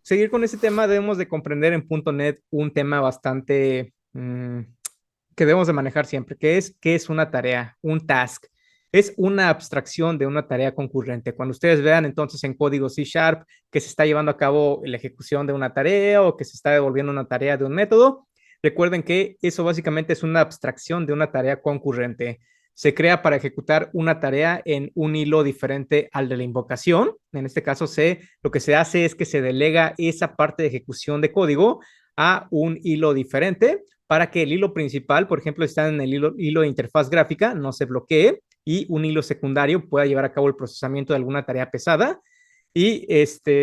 seguir con ese tema, debemos de comprender en .NET un tema bastante que debemos de manejar siempre, que es qué es una tarea, un task. Es una abstracción de una tarea concurrente. Cuando ustedes vean entonces en código C Sharp que se está llevando a cabo la ejecución de una tarea o que se está devolviendo una tarea de un método, recuerden que eso básicamente es una abstracción de una tarea concurrente. Se crea para ejecutar una tarea en un hilo diferente al de la invocación. En este caso, lo que se hace es que se delega esa parte de ejecución de código a un hilo diferente para que el hilo principal, por ejemplo, está en el hilo de interfaz gráfica, no se bloquee y un hilo secundario pueda llevar a cabo el procesamiento de alguna tarea pesada. Y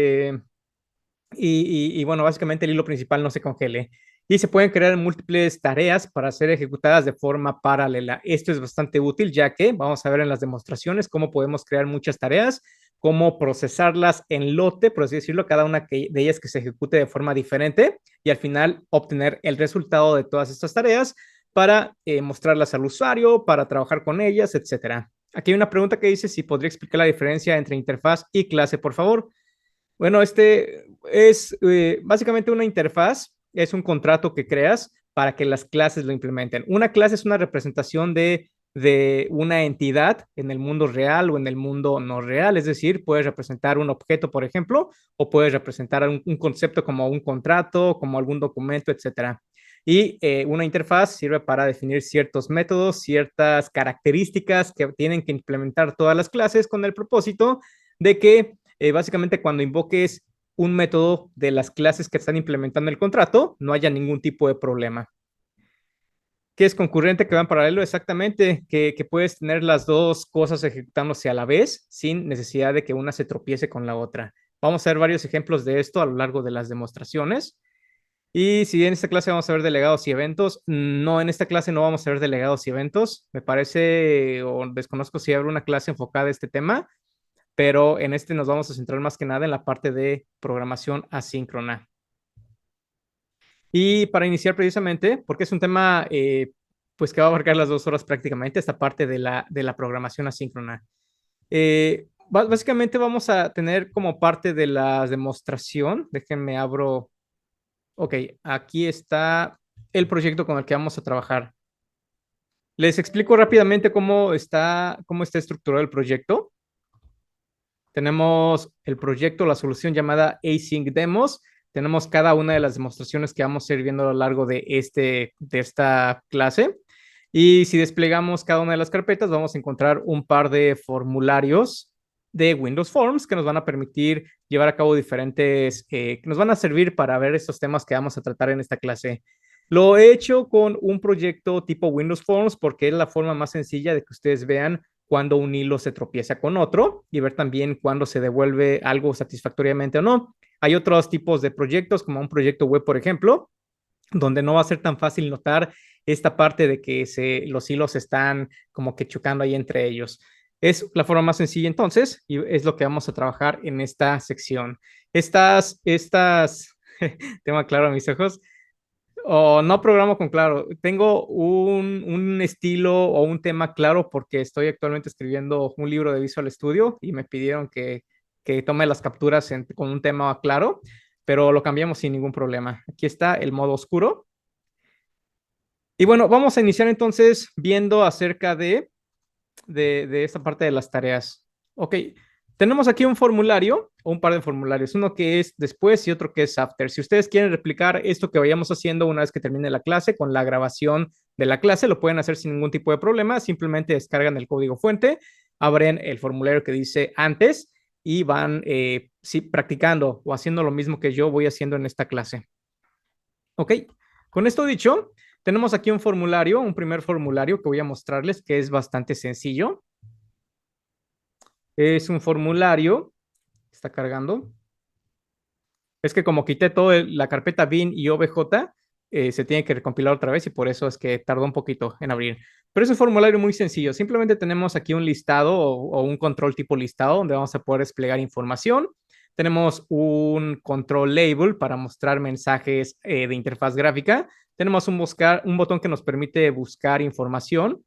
bueno, básicamente el hilo principal no se congele. Y se pueden crear múltiples tareas para ser ejecutadas de forma paralela. Esto es bastante útil ya que vamos a ver en las demostraciones cómo podemos crear muchas tareas, cómo procesarlas en lote, por así decirlo, cada una de ellas que se ejecute de forma diferente y al final obtener el resultado de todas estas tareas para mostrarlas al usuario, para trabajar con ellas, etcétera. Aquí hay una pregunta que dice si podría explicar la diferencia entre interfaz y clase, por favor. Bueno, este es básicamente una interfaz, es un contrato que creas para que las clases lo implementen. Una clase es una representación de una entidad en el mundo real o en el mundo no real, es decir, puedes representar un objeto, por ejemplo, o puedes representar un concepto como un contrato, como algún documento, etcétera. Y una interfaz sirve para definir ciertos métodos, ciertas características que tienen que implementar todas las clases con el propósito de que básicamente cuando invoques un método de las clases que están implementando el contrato, no haya ningún tipo de problema. ¿Qué es concurrente que va en paralelo? Exactamente, que puedes tener las dos cosas ejecutándose a la vez sin necesidad de que una se tropiece con la otra. Vamos a ver varios ejemplos de esto a lo largo de las demostraciones. Y si en esta clase vamos a ver delegados y eventos, no, en esta clase no vamos a ver delegados y eventos. Me parece, o desconozco si habrá una clase enfocada a este tema, pero en este nos vamos a centrar más que nada en la parte de programación asíncrona. Y para iniciar precisamente, porque es un tema pues que va a abarcar las 2 horas prácticamente, esta parte de la programación asíncrona. Básicamente vamos a tener como parte de la demostración, déjenme abro, ok, aquí está el proyecto con el que vamos a trabajar. Les explico rápidamente cómo está estructurado el proyecto. Tenemos el proyecto, la solución llamada Async Demos. Tenemos cada una de las demostraciones que vamos a ir viendo a lo largo de esta clase. Y si desplegamos cada una de las carpetas, vamos a encontrar un par de formularios de Windows Forms que nos van a permitir llevar a cabo que nos van a servir para ver estos temas que vamos a tratar en esta clase. Lo he hecho con un proyecto tipo Windows Forms porque es la forma más sencilla de que ustedes vean cuando un hilo se tropieza con otro y ver también cuándo se devuelve algo satisfactoriamente o no. Hay otros tipos de proyectos, como un proyecto web, por ejemplo, donde no va a ser tan fácil notar esta parte de que los hilos están como que chocando ahí entre ellos. Es la forma más sencilla entonces y es lo que vamos a trabajar en esta sección. Tema claro a mis ojos, o no programo con Claro. Tengo un estilo o un tema claro porque estoy actualmente escribiendo un libro de Visual Studio y me pidieron que tome las capturas con un tema claro, pero lo cambiamos sin ningún problema. Aquí está el modo oscuro. Y bueno, vamos a iniciar entonces viendo acerca de esta parte de las tareas. Ok, tenemos aquí un formulario o un par de formularios, uno que es después y otro que es after. Si ustedes quieren replicar esto que vayamos haciendo una vez que termine la clase con la grabación de la clase, lo pueden hacer sin ningún tipo de problema. Simplemente descargan el código fuente, abren el formulario que dice antes y van practicando o haciendo lo mismo que yo voy haciendo en esta clase. Ok, con esto dicho, tenemos aquí un primer formulario que voy a mostrarles que es bastante sencillo. Es un formulario, está cargando. Es que como quité toda la carpeta bin y obj, se tiene que recompilar otra vez y por eso es que tardó un poquito en abrir. Pero es un formulario muy sencillo. Simplemente tenemos aquí un listado o un control tipo listado donde vamos a poder desplegar información. Tenemos un control label para mostrar mensajes de interfaz gráfica. Tenemos un botón que nos permite buscar información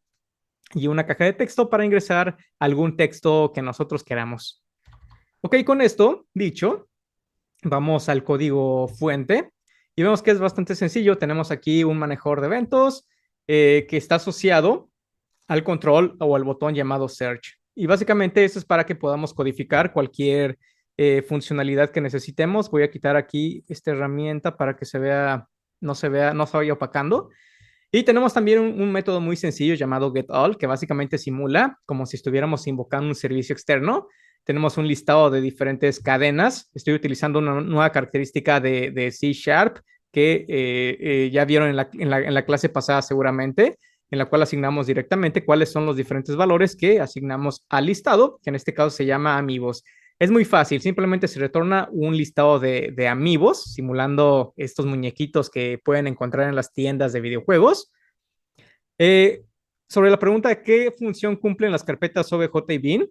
y una caja de texto para ingresar algún texto que nosotros queramos. Ok, con esto dicho, Vamos al código fuente y vemos que es bastante sencillo. Tenemos aquí un manejador de eventos que está asociado al control o al botón llamado Search. Y básicamente eso es para que podamos codificar cualquier funcionalidad que necesitemos. Voy a quitar aquí esta herramienta para que se vea, no se vaya opacando. Y tenemos también un método muy sencillo llamado getAll, que básicamente simula como si estuviéramos invocando un servicio externo. Tenemos un listado de diferentes cadenas. Estoy utilizando una nueva característica de C Sharp que ya vieron en la clase pasada seguramente, en la cual asignamos directamente cuáles son los diferentes valores que asignamos al listado, que en este caso se llama amigos. Es muy fácil, simplemente se retorna un listado de amigos, simulando estos muñequitos que pueden encontrar en las tiendas de videojuegos. Eh, Sobre la pregunta de qué función cumplen las carpetas OBJ y bin,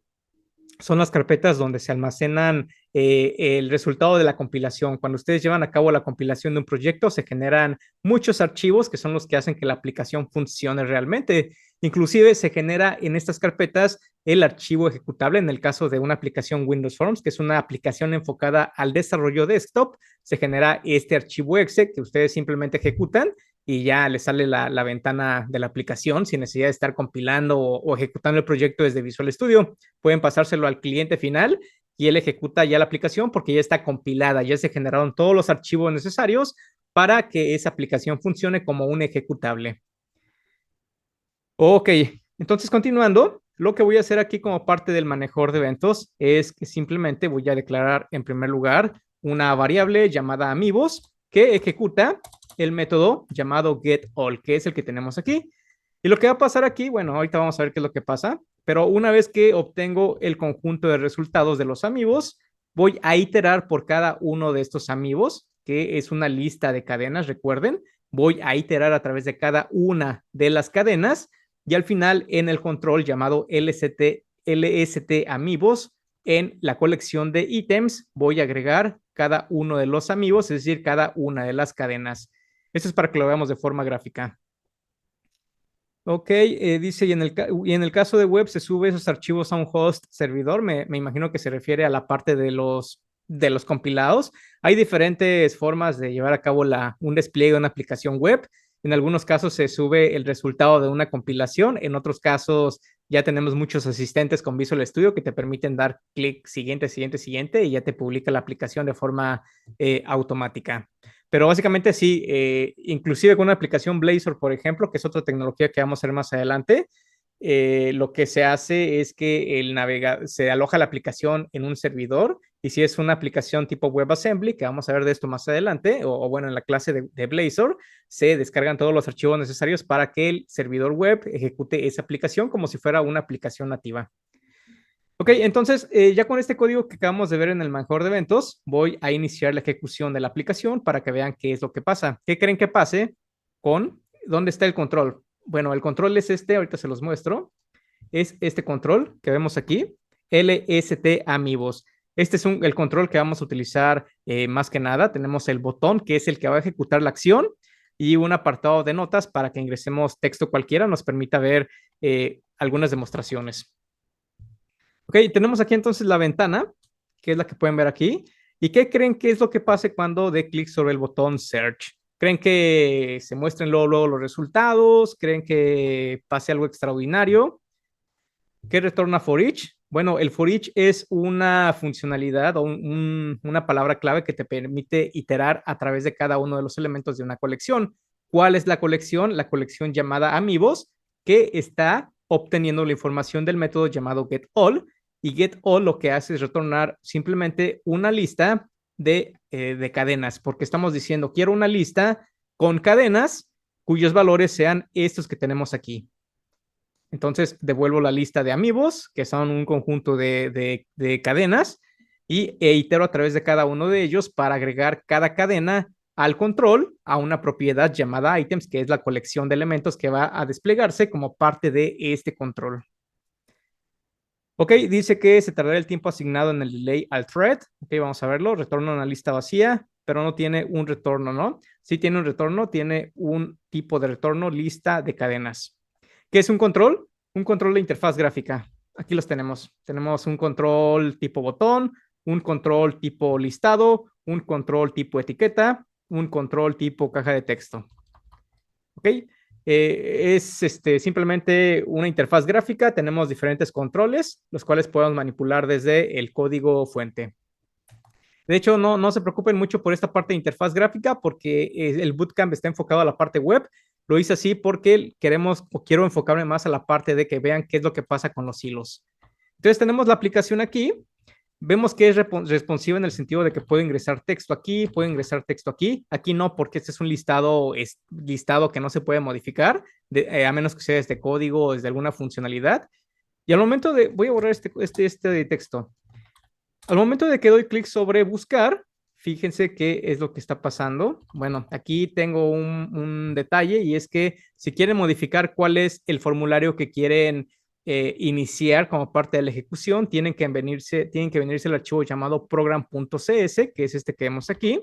son las carpetas donde se almacenan el resultado de la compilación. Cuando ustedes llevan a cabo la compilación de un proyecto, se generan muchos archivos que son los que hacen que la aplicación funcione realmente. Inclusive se genera en estas carpetas el archivo ejecutable en el caso de una aplicación Windows Forms, que es una aplicación enfocada al desarrollo desktop. Se genera este archivo exe que ustedes simplemente ejecutan y ya les sale la ventana de la aplicación sin necesidad de estar compilando o ejecutando el proyecto desde Visual Studio. Pueden pasárselo al cliente final y él ejecuta ya la aplicación porque ya está compilada, ya se generaron todos los archivos necesarios para que esa aplicación funcione como un ejecutable. Ok, entonces continuando, lo que voy a hacer aquí como parte del manejador de eventos es que simplemente voy a declarar en primer lugar una variable llamada amigos que ejecuta el método llamado getAll, que es el que tenemos aquí. Y lo que va a pasar aquí, bueno, ahorita vamos a ver qué es lo que pasa, pero una vez que obtengo el conjunto de resultados de los amigos, voy a iterar por cada uno de estos amigos, que es una lista de cadenas, recuerden, voy a iterar a través de cada una de las cadenas y al final en el control llamado LST amigos, en la colección de ítems voy a agregar cada uno de los amigos, es decir, cada una de las cadenas. Esto es para que lo veamos de forma gráfica. Ok, dice, y en el caso de web se sube esos archivos a un host servidor. Me imagino que se refiere a la parte de los compilados. Hay diferentes formas de llevar a cabo un despliegue de una aplicación web. En algunos casos se sube el resultado de una compilación. En otros casos ya tenemos muchos asistentes con Visual Studio que te permiten dar clic siguiente, siguiente, siguiente y ya te publica la aplicación de forma automática. Pero básicamente sí, inclusive con una aplicación Blazor, por ejemplo, que es otra tecnología que vamos a ver más adelante, lo que se hace es que se aloja la aplicación en un servidor y si es una aplicación tipo WebAssembly, que vamos a ver de esto más adelante, o bueno, en la clase de Blazor, se descargan todos los archivos necesarios para que el servidor web ejecute esa aplicación como si fuera una aplicación nativa. Ok, entonces ya con este código que acabamos de ver en el manejador de eventos, voy a iniciar la ejecución de la aplicación para que vean qué es lo que pasa. ¿Qué creen que pase con dónde está el control? Bueno, el control es este, ahorita se los muestro. Es este control que vemos aquí, LST amigos. Este es el control que vamos a utilizar más que nada. Tenemos el botón que es el que va a ejecutar la acción y un apartado de notas para que ingresemos texto cualquiera, nos permita ver algunas demostraciones. Ok, tenemos aquí entonces la ventana, que es la que pueden ver aquí. ¿Y qué creen que es lo que pase cuando dé clic sobre el botón Search? ¿Creen que se muestren luego los resultados? ¿Creen que pase algo extraordinario? ¿Qué retorna for each? Bueno, el for each es una funcionalidad o una palabra clave que te permite iterar a través de cada uno de los elementos de una colección. ¿Cuál es la colección? La colección llamada amigos, que está obteniendo la información del método llamado getAll. Y getAll lo que hace es retornar simplemente una lista de cadenas, porque estamos diciendo, quiero una lista con cadenas cuyos valores sean estos que tenemos aquí. Entonces devuelvo la lista de amigos, que son un conjunto de cadenas, y itero a través de cada uno de ellos para agregar cada cadena al control a una propiedad llamada items, que es la colección de elementos que va a desplegarse como parte de este control. Ok, dice que se tardará el tiempo asignado en el delay al thread. Ok, vamos a verlo. Retorna una lista vacía, pero no tiene un retorno, ¿no? Sí tiene un retorno, tiene un tipo de retorno, lista de cadenas. ¿Qué es un control? Un control de interfaz gráfica. Aquí los tenemos. Tenemos un control tipo botón, un control tipo listado, un control tipo etiqueta, un control tipo caja de texto. ¿Ok? Es simplemente una interfaz gráfica. Tenemos diferentes controles, los cuales podemos manipular desde el código fuente. De hecho, no se preocupen mucho por esta parte de interfaz gráfica porque el bootcamp está enfocado a la parte web. Lo hice así porque queremos o quiero enfocarme más a la parte de que vean qué es lo que pasa con los hilos. Entonces tenemos la aplicación aquí. Vemos que es responsiva en el sentido de que puedo ingresar texto aquí, puedo ingresar texto aquí. Aquí no, porque este es un listado que no se puede modificar, a menos que sea desde código o desde alguna funcionalidad. Y al momento de, voy a borrar este texto. Al momento de que doy clic sobre buscar, fíjense qué es lo que está pasando. Bueno, aquí tengo un detalle y es que si quieren modificar cuál es el formulario que quieren iniciar como parte de la ejecución, tienen que venirse el archivo llamado program.cs, que es este que vemos aquí.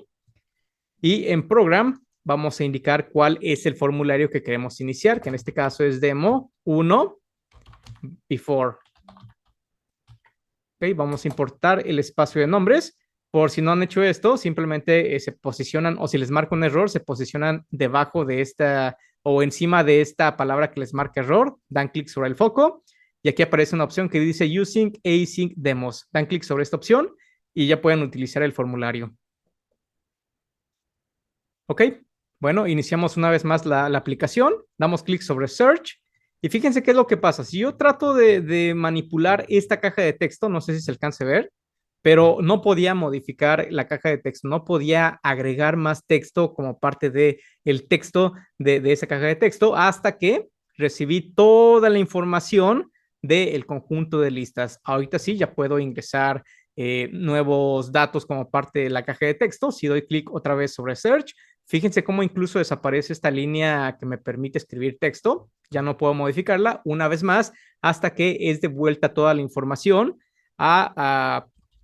Y en program vamos a indicar cuál es el formulario que queremos iniciar, que en este caso es demo 1 before. Okay, vamos a importar el espacio de nombres. Por si no han hecho esto, simplemente se posicionan, o si les marca un error, se posicionan debajo de esta o encima de esta palabra que les marca error, dan clic sobre el foco y aquí aparece una opción que dice Using Async Demos. Dan clic sobre esta opción y ya pueden utilizar el formulario. Ok, bueno, iniciamos una vez más la aplicación, damos clic sobre Search y fíjense qué es lo que pasa. Si yo trato de manipular esta caja de texto, no sé si se alcance a ver, pero no podía modificar la caja de texto, no podía agregar más texto como parte del texto de esa caja de texto hasta que recibí toda la información del conjunto de listas. Ahorita sí, ya puedo ingresar nuevos datos como parte de la caja de texto. Si doy clic otra vez sobre Search, fíjense cómo incluso desaparece esta línea que me permite escribir texto. Ya no puedo modificarla una vez más hasta que es devuelta toda la información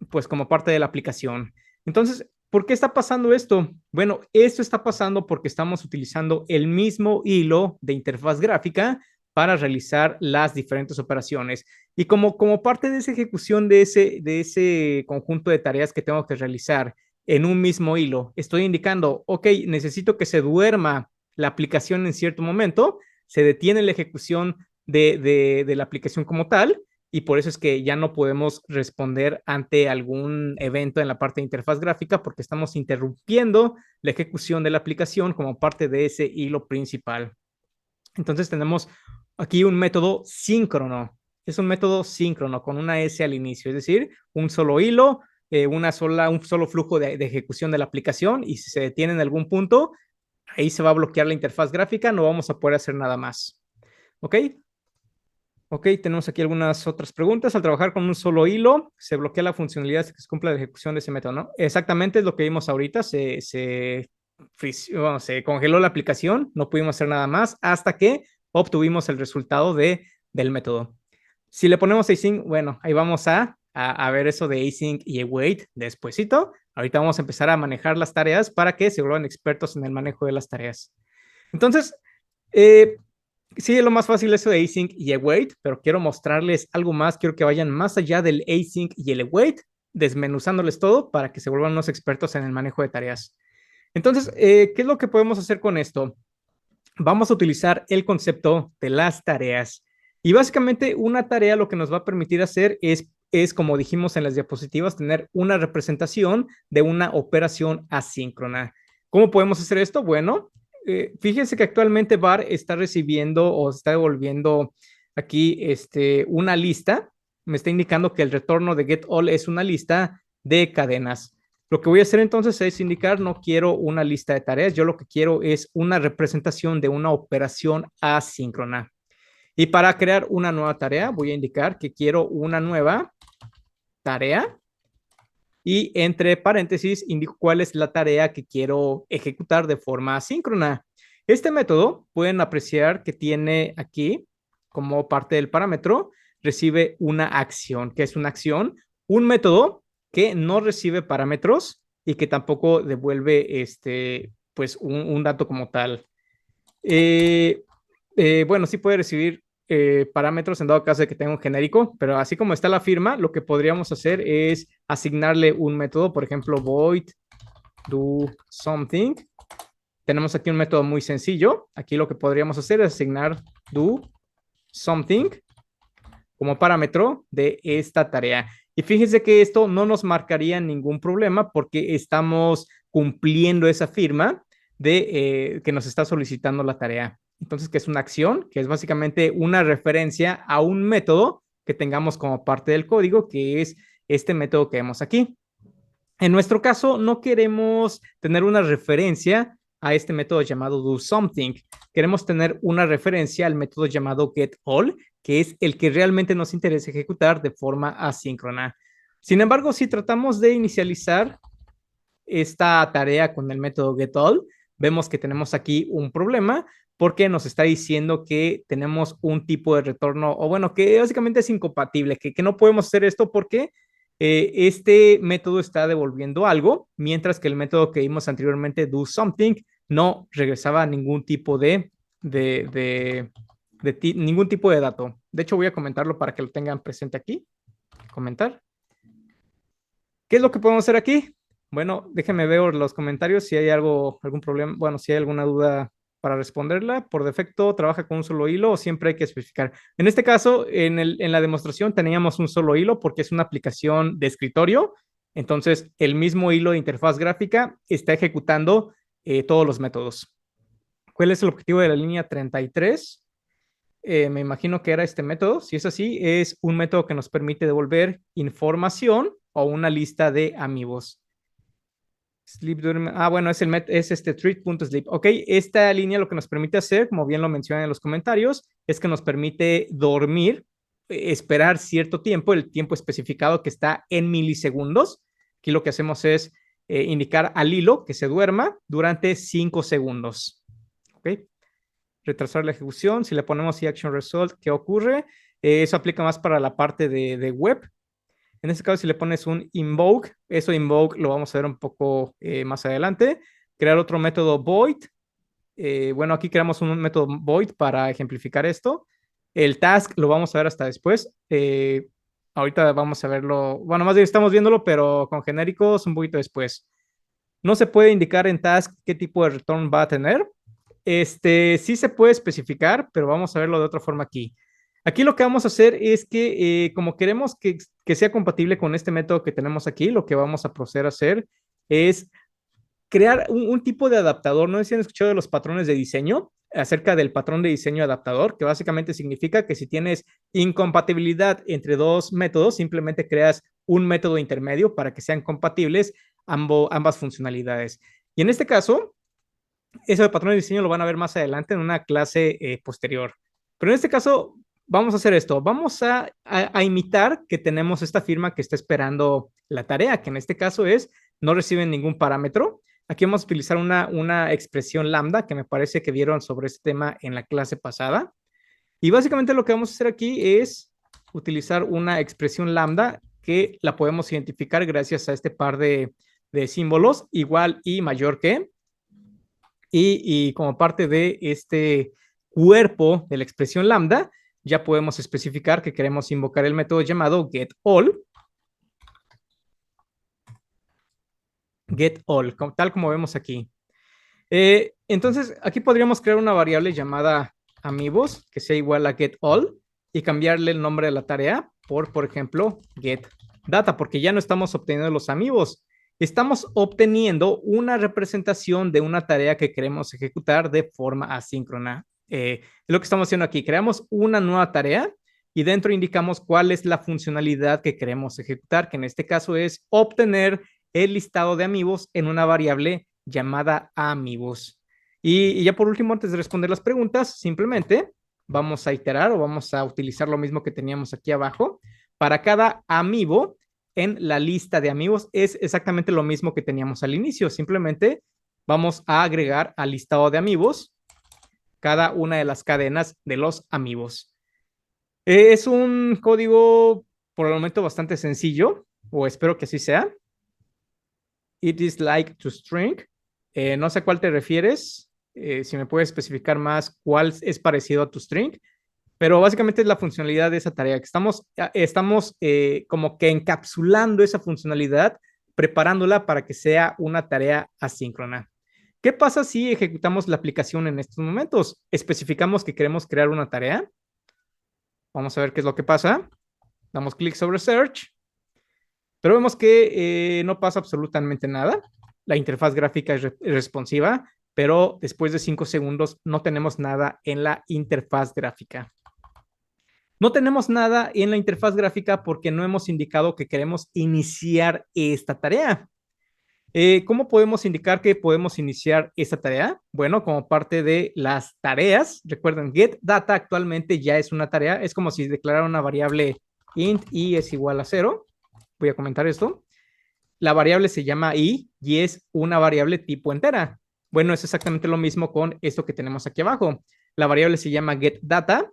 pues como parte de la aplicación. Entonces, ¿por qué está pasando esto? Bueno, esto está pasando porque estamos utilizando el mismo hilo de interfaz gráfica para realizar las diferentes operaciones. Y como parte de esa ejecución de ese conjunto de tareas que tengo que realizar en un mismo hilo, estoy indicando, ok, necesito que se duerma la aplicación en cierto momento, se detiene la ejecución de la aplicación como tal, y por eso es que ya no podemos responder ante algún evento en la parte de interfaz gráfica porque estamos interrumpiendo la ejecución de la aplicación como parte de ese hilo principal. Entonces tenemos aquí un método síncrono. Es un método síncrono con una S al inicio, es decir, un solo hilo, un solo flujo de ejecución de la aplicación y si se detiene en algún punto, ahí se va a bloquear la interfaz gráfica, no vamos a poder hacer nada más. ¿Ok? Ok, tenemos aquí algunas otras preguntas. Al trabajar con un solo hilo, se bloquea la funcionalidad que se cumpla la ejecución de ese método, ¿no? Exactamente es lo que vimos ahorita. Se congeló la aplicación, no pudimos hacer nada más hasta que obtuvimos el resultado del método. Si le ponemos async, bueno, ahí vamos a ver eso de async y await despuesito. Ahorita vamos a empezar a manejar las tareas para que se vuelvan expertos en el manejo de las tareas. Entonces, sí, es lo más fácil eso de async y await, pero quiero mostrarles algo más. Quiero que vayan más allá del async y el await, desmenuzándoles todo para que se vuelvan unos expertos en el manejo de tareas. Entonces, ¿qué es lo que podemos hacer con esto? Vamos a utilizar el concepto de las tareas. Y básicamente una tarea lo que nos va a permitir hacer es, como dijimos en las diapositivas, tener una representación de una operación asíncrona. ¿Cómo podemos hacer esto? Bueno, fíjense que actualmente VAR está recibiendo o está devolviendo aquí una lista. Me está indicando que el retorno de getAll es una lista de cadenas. Lo que voy a hacer entonces es indicar, no quiero una lista de tareas, yo lo que quiero es una representación de una operación asíncrona. Y para crear una nueva tarea, voy a indicar que quiero una nueva tarea y entre paréntesis indico cuál es la tarea que quiero ejecutar de forma asíncrona. Este método pueden apreciar que tiene aquí, como parte del parámetro, recibe una acción. ¿Qué es una acción? Un método que no recibe parámetros y que tampoco devuelve pues un dato como tal. Bueno, sí puede recibir parámetros en dado caso de que tenga un genérico, pero así como está la firma, lo que podríamos hacer es asignarle un método, por ejemplo, void do something. Tenemos aquí un método muy sencillo. Aquí lo que podríamos hacer es asignar do something como parámetro de esta tarea. Y fíjense que esto no nos marcaría ningún problema porque estamos cumpliendo esa firma de que nos está solicitando la tarea. Entonces, que es una acción, que es básicamente una referencia a un método que tengamos como parte del código, que es este método que vemos aquí. En nuestro caso, no queremos tener una referencia a este método llamado doSomething. Queremos tener una referencia al método llamado getAll, que es el que realmente nos interesa ejecutar de forma asíncrona. Sin embargo, si tratamos de inicializar esta tarea con el método getAll, vemos que tenemos aquí un problema porque nos está diciendo que tenemos un tipo de retorno, o bueno, que básicamente es incompatible, que no podemos hacer esto porque este método está devolviendo algo, mientras que el método que vimos anteriormente, doSomething, no regresaba ningún tipo ningún tipo de dato. De hecho, voy a comentarlo para que lo tengan presente aquí. Comentar. ¿Qué es lo que podemos hacer aquí? Bueno, déjenme ver los comentarios si hay algún problema, bueno, si hay alguna duda para responderla. Por defecto, trabaja con un solo hilo o siempre hay que especificar. En este caso, en la demostración teníamos un solo hilo porque es una aplicación de escritorio. Entonces, el mismo hilo de interfaz gráfica está ejecutando todos los métodos. ¿Cuál es el objetivo de la línea 33? Me imagino que era este método. Si es así, es un método que nos permite devolver información o una lista de amigos. Sleep, duerme. Bueno, es este treat.sleep. Ok, esta línea lo que nos permite hacer, como bien lo mencionan en los comentarios, es que nos permite dormir, esperar cierto tiempo, el tiempo especificado que está en milisegundos. Aquí lo que hacemos es indicar al hilo que se duerma durante 5 segundos. Ok, retrasar la ejecución. Si le ponemos action result, ¿qué ocurre? Eso aplica más para la parte de web. En este caso, si le pones un invoke, eso invoke lo vamos a ver un poco más adelante. Crear otro método void. Bueno, aquí creamos un método void para ejemplificar esto. El task lo vamos a ver hasta después. Ahorita vamos a verlo. Bueno, más bien estamos viéndolo, pero con genéricos un poquito después. No se puede indicar en task qué tipo de return va a tener. Sí se puede especificar, pero vamos a verlo de otra forma aquí. Aquí lo que vamos a hacer es que, como queremos que sea compatible con este método que tenemos aquí, lo que vamos a proceder a hacer es crear un tipo de adaptador. No sé si han escuchado de los patrones de diseño, acerca del patrón de diseño adaptador, que básicamente significa que si tienes incompatibilidad entre dos métodos, simplemente creas un método intermedio para que sean compatibles ambas funcionalidades. Y en este caso, ese patrón de diseño lo van a ver más adelante en una clase posterior. Pero en este caso, vamos a hacer esto. Vamos a imitar que tenemos esta firma que está esperando la tarea, que en este caso es, no reciben ningún parámetro. Aquí vamos a utilizar una expresión lambda que me parece que vieron sobre este tema en la clase pasada. Y básicamente lo que vamos a hacer aquí es utilizar una expresión lambda que la podemos identificar gracias a este par de símbolos, igual y mayor que. Y como parte de este cuerpo de la expresión lambda, ya podemos especificar que queremos invocar el método llamado getAll. GetAll, tal como vemos aquí. Entonces, aquí podríamos crear una variable llamada amigos, que sea igual a getAll, y cambiarle el nombre de la tarea por ejemplo, getData, porque ya no estamos obteniendo los amigos, estamos obteniendo una representación de una tarea que queremos ejecutar de forma asíncrona. Es lo que estamos haciendo aquí. Creamos una nueva tarea y dentro indicamos cuál es la funcionalidad que queremos ejecutar, que en este caso es obtener el listado de amigos en una variable llamada amigos. Y ya por último, antes de responder las preguntas, simplemente vamos a iterar o vamos a utilizar lo mismo que teníamos aquí abajo. Para cada amigo en la lista de amigos es exactamente lo mismo que teníamos al inicio. Simplemente vamos a agregar al listado de amigos cada una de las cadenas de los amigos. Es un código por el momento bastante sencillo, o espero que así sea. It is like to string. No sé a cuál te refieres. Si me puedes especificar más cuál es parecido a tu string. Pero básicamente es la funcionalidad de esa tarea, que estamos como que encapsulando esa funcionalidad preparándola para que sea una tarea asíncrona. ¿Qué pasa si ejecutamos la aplicación en estos momentos? Especificamos que queremos crear una tarea. Vamos a ver qué es lo que pasa. Damos clic sobre Search, pero vemos que no pasa absolutamente nada. La interfaz gráfica es responsiva, pero después de 5 segundos no tenemos nada en la interfaz gráfica. No tenemos nada en la interfaz gráfica porque no hemos indicado que queremos iniciar esta tarea. ¿Cómo podemos indicar que podemos iniciar esta tarea? Bueno, como parte de las tareas, recuerden, getData actualmente ya es una tarea, es como si declarara una variable int i es igual a 0. Voy a comentar esto. La variable se llama i y es una variable tipo entera. Bueno, es exactamente lo mismo con esto que tenemos aquí abajo. La variable se llama getData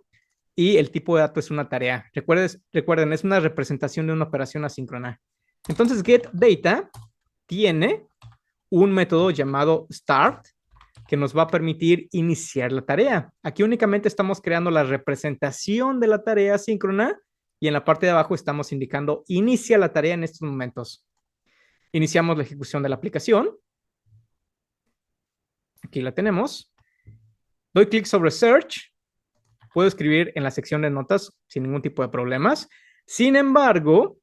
y el tipo de dato es una tarea. Recuerden, es una representación de una operación asíncrona. Entonces, getData tiene un método llamado start que nos va a permitir iniciar la tarea. Aquí únicamente estamos creando la representación de la tarea asíncrona y en la parte de abajo estamos indicando inicia la tarea en estos momentos. Iniciamos la ejecución de la aplicación. Aquí la tenemos. Doy clic sobre Search. Puedo escribir en la sección de notas sin ningún tipo de problemas. Sin embargo,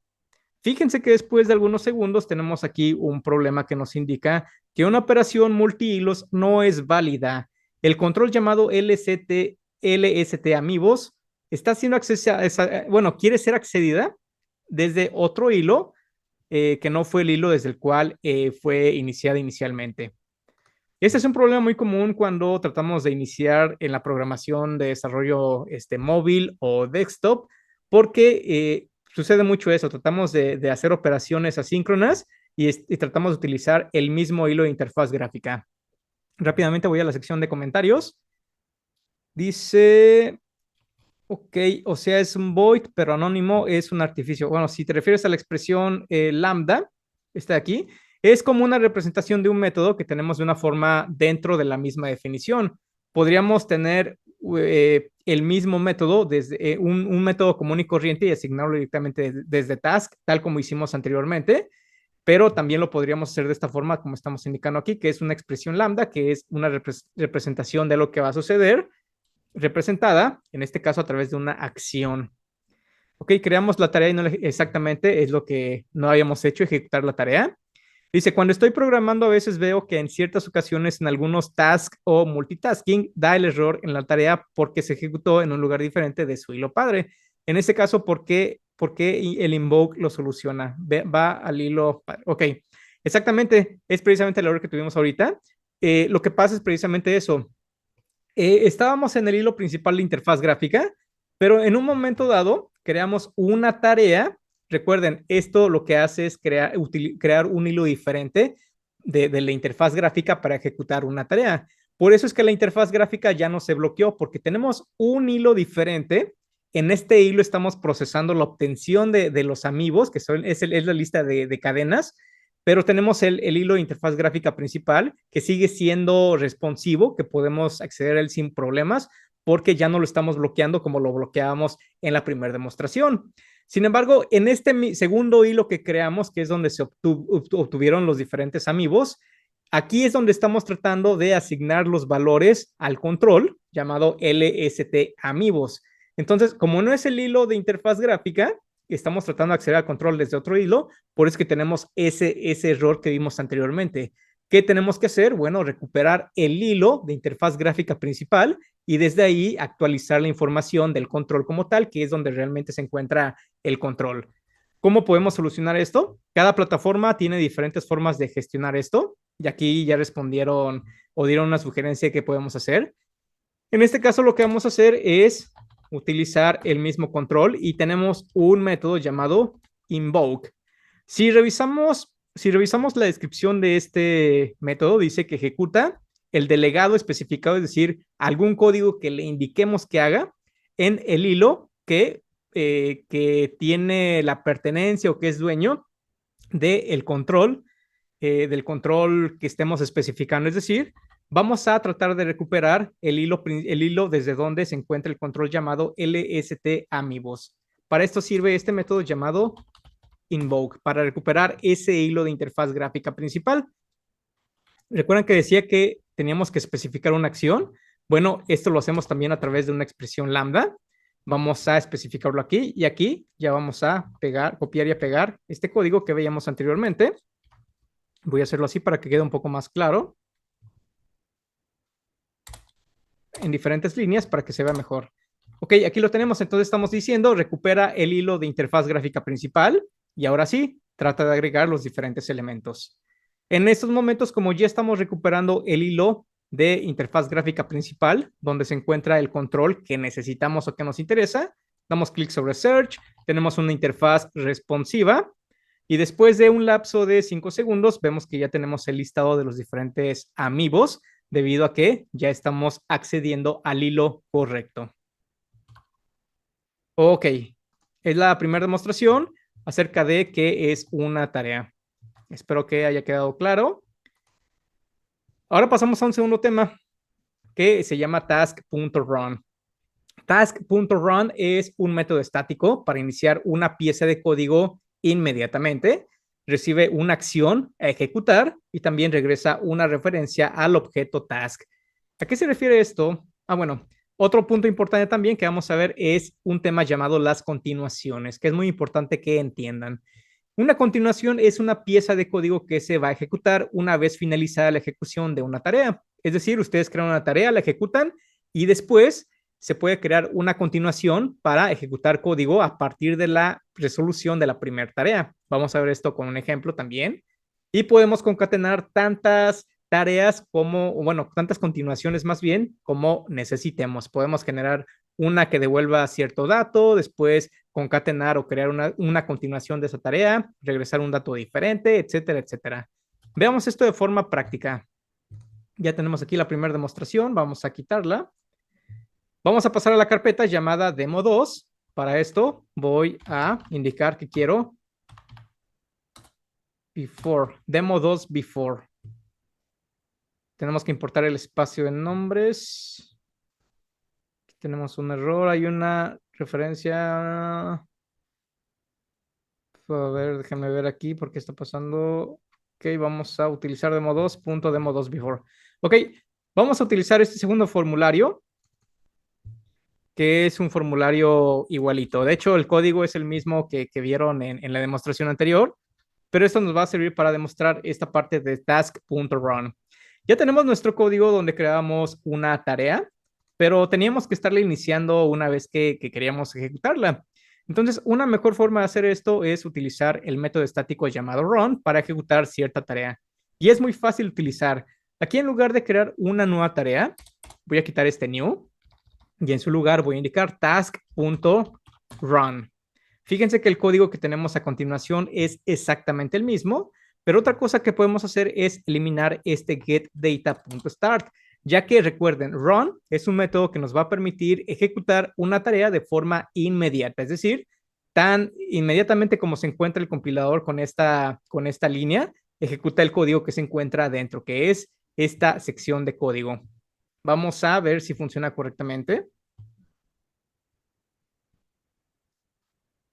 fíjense que después de algunos segundos tenemos aquí un problema que nos indica que una operación multihilos no es válida. El control llamado LST amigos está siendo quiere ser accedida desde otro hilo que no fue el hilo desde el cual fue iniciada inicialmente. Este es un problema muy común cuando tratamos de iniciar en la programación de desarrollo móvil o desktop, porque sucede mucho eso. Tratamos de hacer operaciones asíncronas y tratamos de utilizar el mismo hilo de interfaz gráfica. Rápidamente voy a la sección de comentarios. Dice, ok, o sea, es un void, pero anónimo es un artificio. Bueno, si te refieres a la expresión lambda, está aquí, es como una representación de un método que tenemos de una forma dentro de la misma definición. Podríamos tener el mismo método, desde un método común y corriente y asignarlo directamente desde task, tal como hicimos anteriormente, pero también lo podríamos hacer de esta forma, como estamos indicando aquí, que es una expresión lambda, que es una representación de lo que va a suceder, representada, en este caso a través de una acción. Ok, creamos la tarea y no exactamente es lo que no habíamos hecho, ejecutar la tarea. Dice, cuando estoy programando a veces veo que en ciertas ocasiones en algunos tasks o multitasking da el error en la tarea porque se ejecutó en un lugar diferente de su hilo padre. En este caso, ¿por qué el invoke lo soluciona? Va al hilo padre. Ok, exactamente, es precisamente el error que tuvimos ahorita. Lo que pasa es precisamente eso. Estábamos en el hilo principal de interfaz gráfica, pero en un momento dado creamos una tarea. Recuerden, esto lo que hace es crear un hilo diferente de la interfaz gráfica para ejecutar una tarea. Por eso es que la interfaz gráfica ya no se bloqueó, porque tenemos un hilo diferente. En este hilo estamos procesando la obtención de los amigos, que es la lista de cadenas, pero tenemos el hilo de interfaz gráfica principal que sigue siendo responsivo, que podemos acceder a él sin problemas, porque ya no lo estamos bloqueando como lo bloqueábamos en la primera demostración. Sin embargo, en este segundo hilo que creamos, que es donde se obtuvieron los diferentes amigos, aquí es donde estamos tratando de asignar los valores al control llamado LST amigos. Entonces, como no es el hilo de interfaz gráfica, estamos tratando de acceder al control desde otro hilo, por eso que tenemos ese error que vimos anteriormente. ¿Qué tenemos que hacer? Bueno, recuperar el hilo de interfaz gráfica principal y desde ahí actualizar la información del control como tal, que es donde realmente se encuentra el control. ¿Cómo podemos solucionar esto? Cada plataforma tiene diferentes formas de gestionar esto y aquí ya respondieron o dieron una sugerencia que podemos hacer. En este caso lo que vamos a hacer es utilizar el mismo control y tenemos un método llamado invoke. Si revisamos la descripción de este método, dice que ejecuta el delegado especificado, es decir, algún código que le indiquemos que haga en el hilo que tiene la pertenencia o que es dueño del control que estemos especificando. Es decir, vamos a tratar de recuperar el hilo desde donde se encuentra el control llamado LST amigos. Para esto sirve este método llamado invoke para recuperar ese hilo de interfaz gráfica principal. ¿Recuerdan que decía que teníamos que especificar una acción? Bueno, esto lo hacemos también a través de una expresión lambda. Vamos a especificarlo aquí y aquí ya vamos a pegar, copiar y pegar este código que veíamos anteriormente. Voy a hacerlo así para que quede un poco más claro. En diferentes líneas para que se vea mejor. Ok, aquí lo tenemos. Entonces estamos diciendo, recupera el hilo de interfaz gráfica principal y ahora sí, trata de agregar los diferentes elementos. En estos momentos, como ya estamos recuperando el hilo de interfaz gráfica principal, donde se encuentra el control que necesitamos o que nos interesa, damos clic sobre Search, tenemos una interfaz responsiva y después de un lapso de 5 segundos, vemos que ya tenemos el listado de los diferentes amigos debido a que ya estamos accediendo al hilo correcto. Ok, es la primera demostración acerca de qué es una tarea. Espero que haya quedado claro. Ahora pasamos a un segundo tema que se llama task.run. Task.run es un método estático para iniciar una pieza de código inmediatamente. Recibe una acción a ejecutar y también regresa una referencia al objeto task. ¿A qué se refiere esto? Bueno, otro punto importante también que vamos a ver es un tema llamado las continuaciones, que es muy importante que entiendan. Una continuación es una pieza de código que se va a ejecutar una vez finalizada la ejecución de una tarea. Es decir, ustedes crean una tarea, la ejecutan y después se puede crear una continuación para ejecutar código a partir de la resolución de la primera tarea. Vamos a ver esto con un ejemplo también. Y podemos concatenar tantas tareas como, bueno, tantas continuaciones más bien como necesitemos. Podemos generar una que devuelva cierto dato, después concatenar o crear una continuación de esa tarea, regresar un dato diferente, etcétera, etcétera. Veamos esto de forma práctica. Ya tenemos aquí la primera demostración, vamos a quitarla. Vamos a pasar a la carpeta llamada demo2. Para esto voy a indicar que quiero before, demo2 before. Tenemos que importar el espacio en nombres. Aquí tenemos un error, hay una referencia. A ver, déjenme ver aquí por qué está pasando. Ok, vamos a utilizar demo2, punto demo2 before. Ok, vamos a utilizar este segundo formulario, que es un formulario igualito. De hecho, el código es el mismo que vieron en la demostración anterior, pero esto nos va a servir para demostrar esta parte de task.run. Ya tenemos nuestro código donde creamos una tarea, pero teníamos que estarla iniciando una vez que queríamos ejecutarla. Entonces, una mejor forma de hacer esto es utilizar el método estático llamado run para ejecutar cierta tarea. Y es muy fácil utilizar. Aquí en lugar de crear una nueva tarea, voy a quitar este new y en su lugar voy a indicar task.run. Fíjense que el código que tenemos a continuación es exactamente el mismo, pero otra cosa que podemos hacer es eliminar este getData.start, ya que recuerden, run es un método que nos va a permitir ejecutar una tarea de forma inmediata, es decir, tan inmediatamente como se encuentra el compilador con esta línea, ejecuta el código que se encuentra adentro, que es esta sección de código. Vamos a ver si funciona correctamente.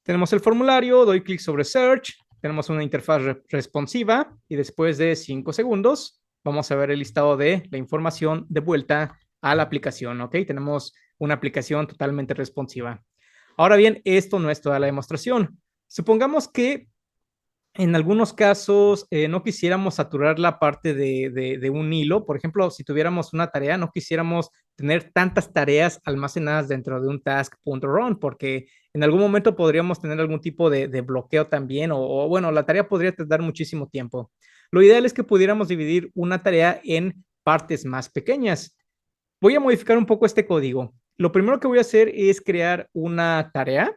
Tenemos el formulario, doy clic sobre Search, tenemos una interfaz responsiva y después de 5 segundos vamos a ver el listado de la información de vuelta a la aplicación, ¿ok? Tenemos una aplicación totalmente responsiva. Ahora bien, esto no es toda la demostración. Supongamos que en algunos casos no quisiéramos saturar la parte de un hilo. Por ejemplo, si tuviéramos una tarea, no quisiéramos tener tantas tareas almacenadas dentro de un task.run, porque en algún momento podríamos tener algún tipo de bloqueo también, bueno, la tarea podría tardar muchísimo tiempo. Lo ideal es que pudiéramos dividir una tarea en partes más pequeñas. Voy a modificar un poco este código. Lo primero que voy a hacer es crear una tarea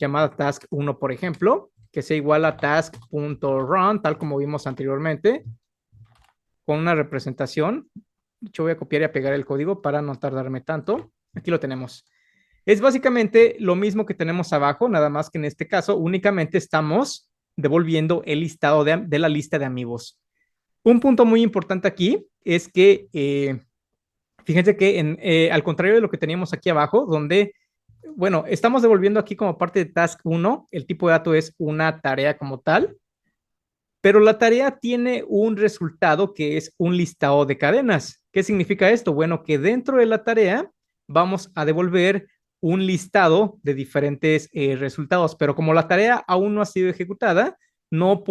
llamada task 1, por ejemplo, que sea igual a task.run, tal como vimos anteriormente, con una representación. Yo voy a copiar y a pegar el código para no tardarme tanto. Aquí lo tenemos. Es básicamente lo mismo que tenemos abajo, nada más que en este caso únicamente estamos devolviendo el listado de la lista de amigos. Un punto muy importante aquí es que fíjense que al contrario de lo que teníamos aquí abajo, donde Bueno, estamos devolviendo aquí como parte de task 1. El tipo de dato es una tarea como tal, pero la tarea tiene un resultado que es un listado de cadenas. ¿Qué significa esto? Bueno, que dentro de la tarea vamos a devolver un listado de diferentes resultados, pero como la tarea aún no ha sido ejecutada, no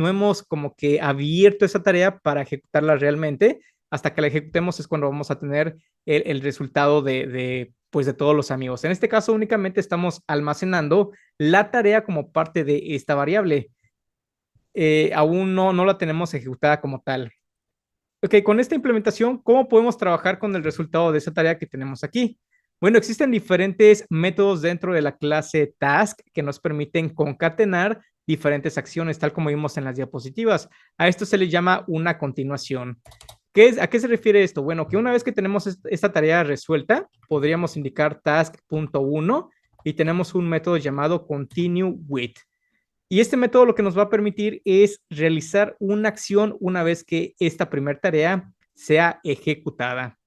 hemos como que abierto esa tarea para ejecutarla realmente. Hasta que la ejecutemos es cuando vamos a tener el resultado pues de todos los amigos. En este caso únicamente estamos almacenando la tarea como parte de esta variable. Aún no la tenemos ejecutada como tal. Ok, con esta implementación, ¿cómo podemos trabajar con el resultado de esa tarea que tenemos aquí? Bueno, existen diferentes métodos dentro de la clase task que nos permiten concatenar diferentes acciones, tal como vimos en las diapositivas. A esto se le llama una continuación. ¿A qué se refiere esto? Bueno, que una vez que tenemos esta tarea resuelta, podríamos indicar task.1 y tenemos un método llamado continue with. Y este método lo que nos va a permitir es realizar una acción una vez que esta primera tarea sea ejecutada.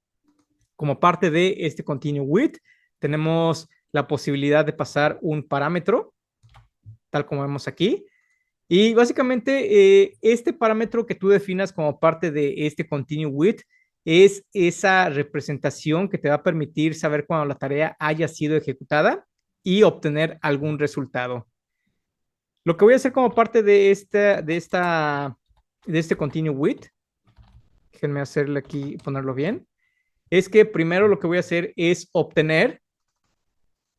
Como parte de este continue with, tenemos la posibilidad de pasar un parámetro, tal como vemos aquí. Y básicamente este parámetro que tú definas como parte de este continue with es esa representación que te va a permitir saber cuando la tarea haya sido ejecutada y obtener algún resultado. Lo que voy a hacer como parte de este continue with, déjenme hacerle aquí, ponerlo bien, es que primero lo que voy a hacer es obtener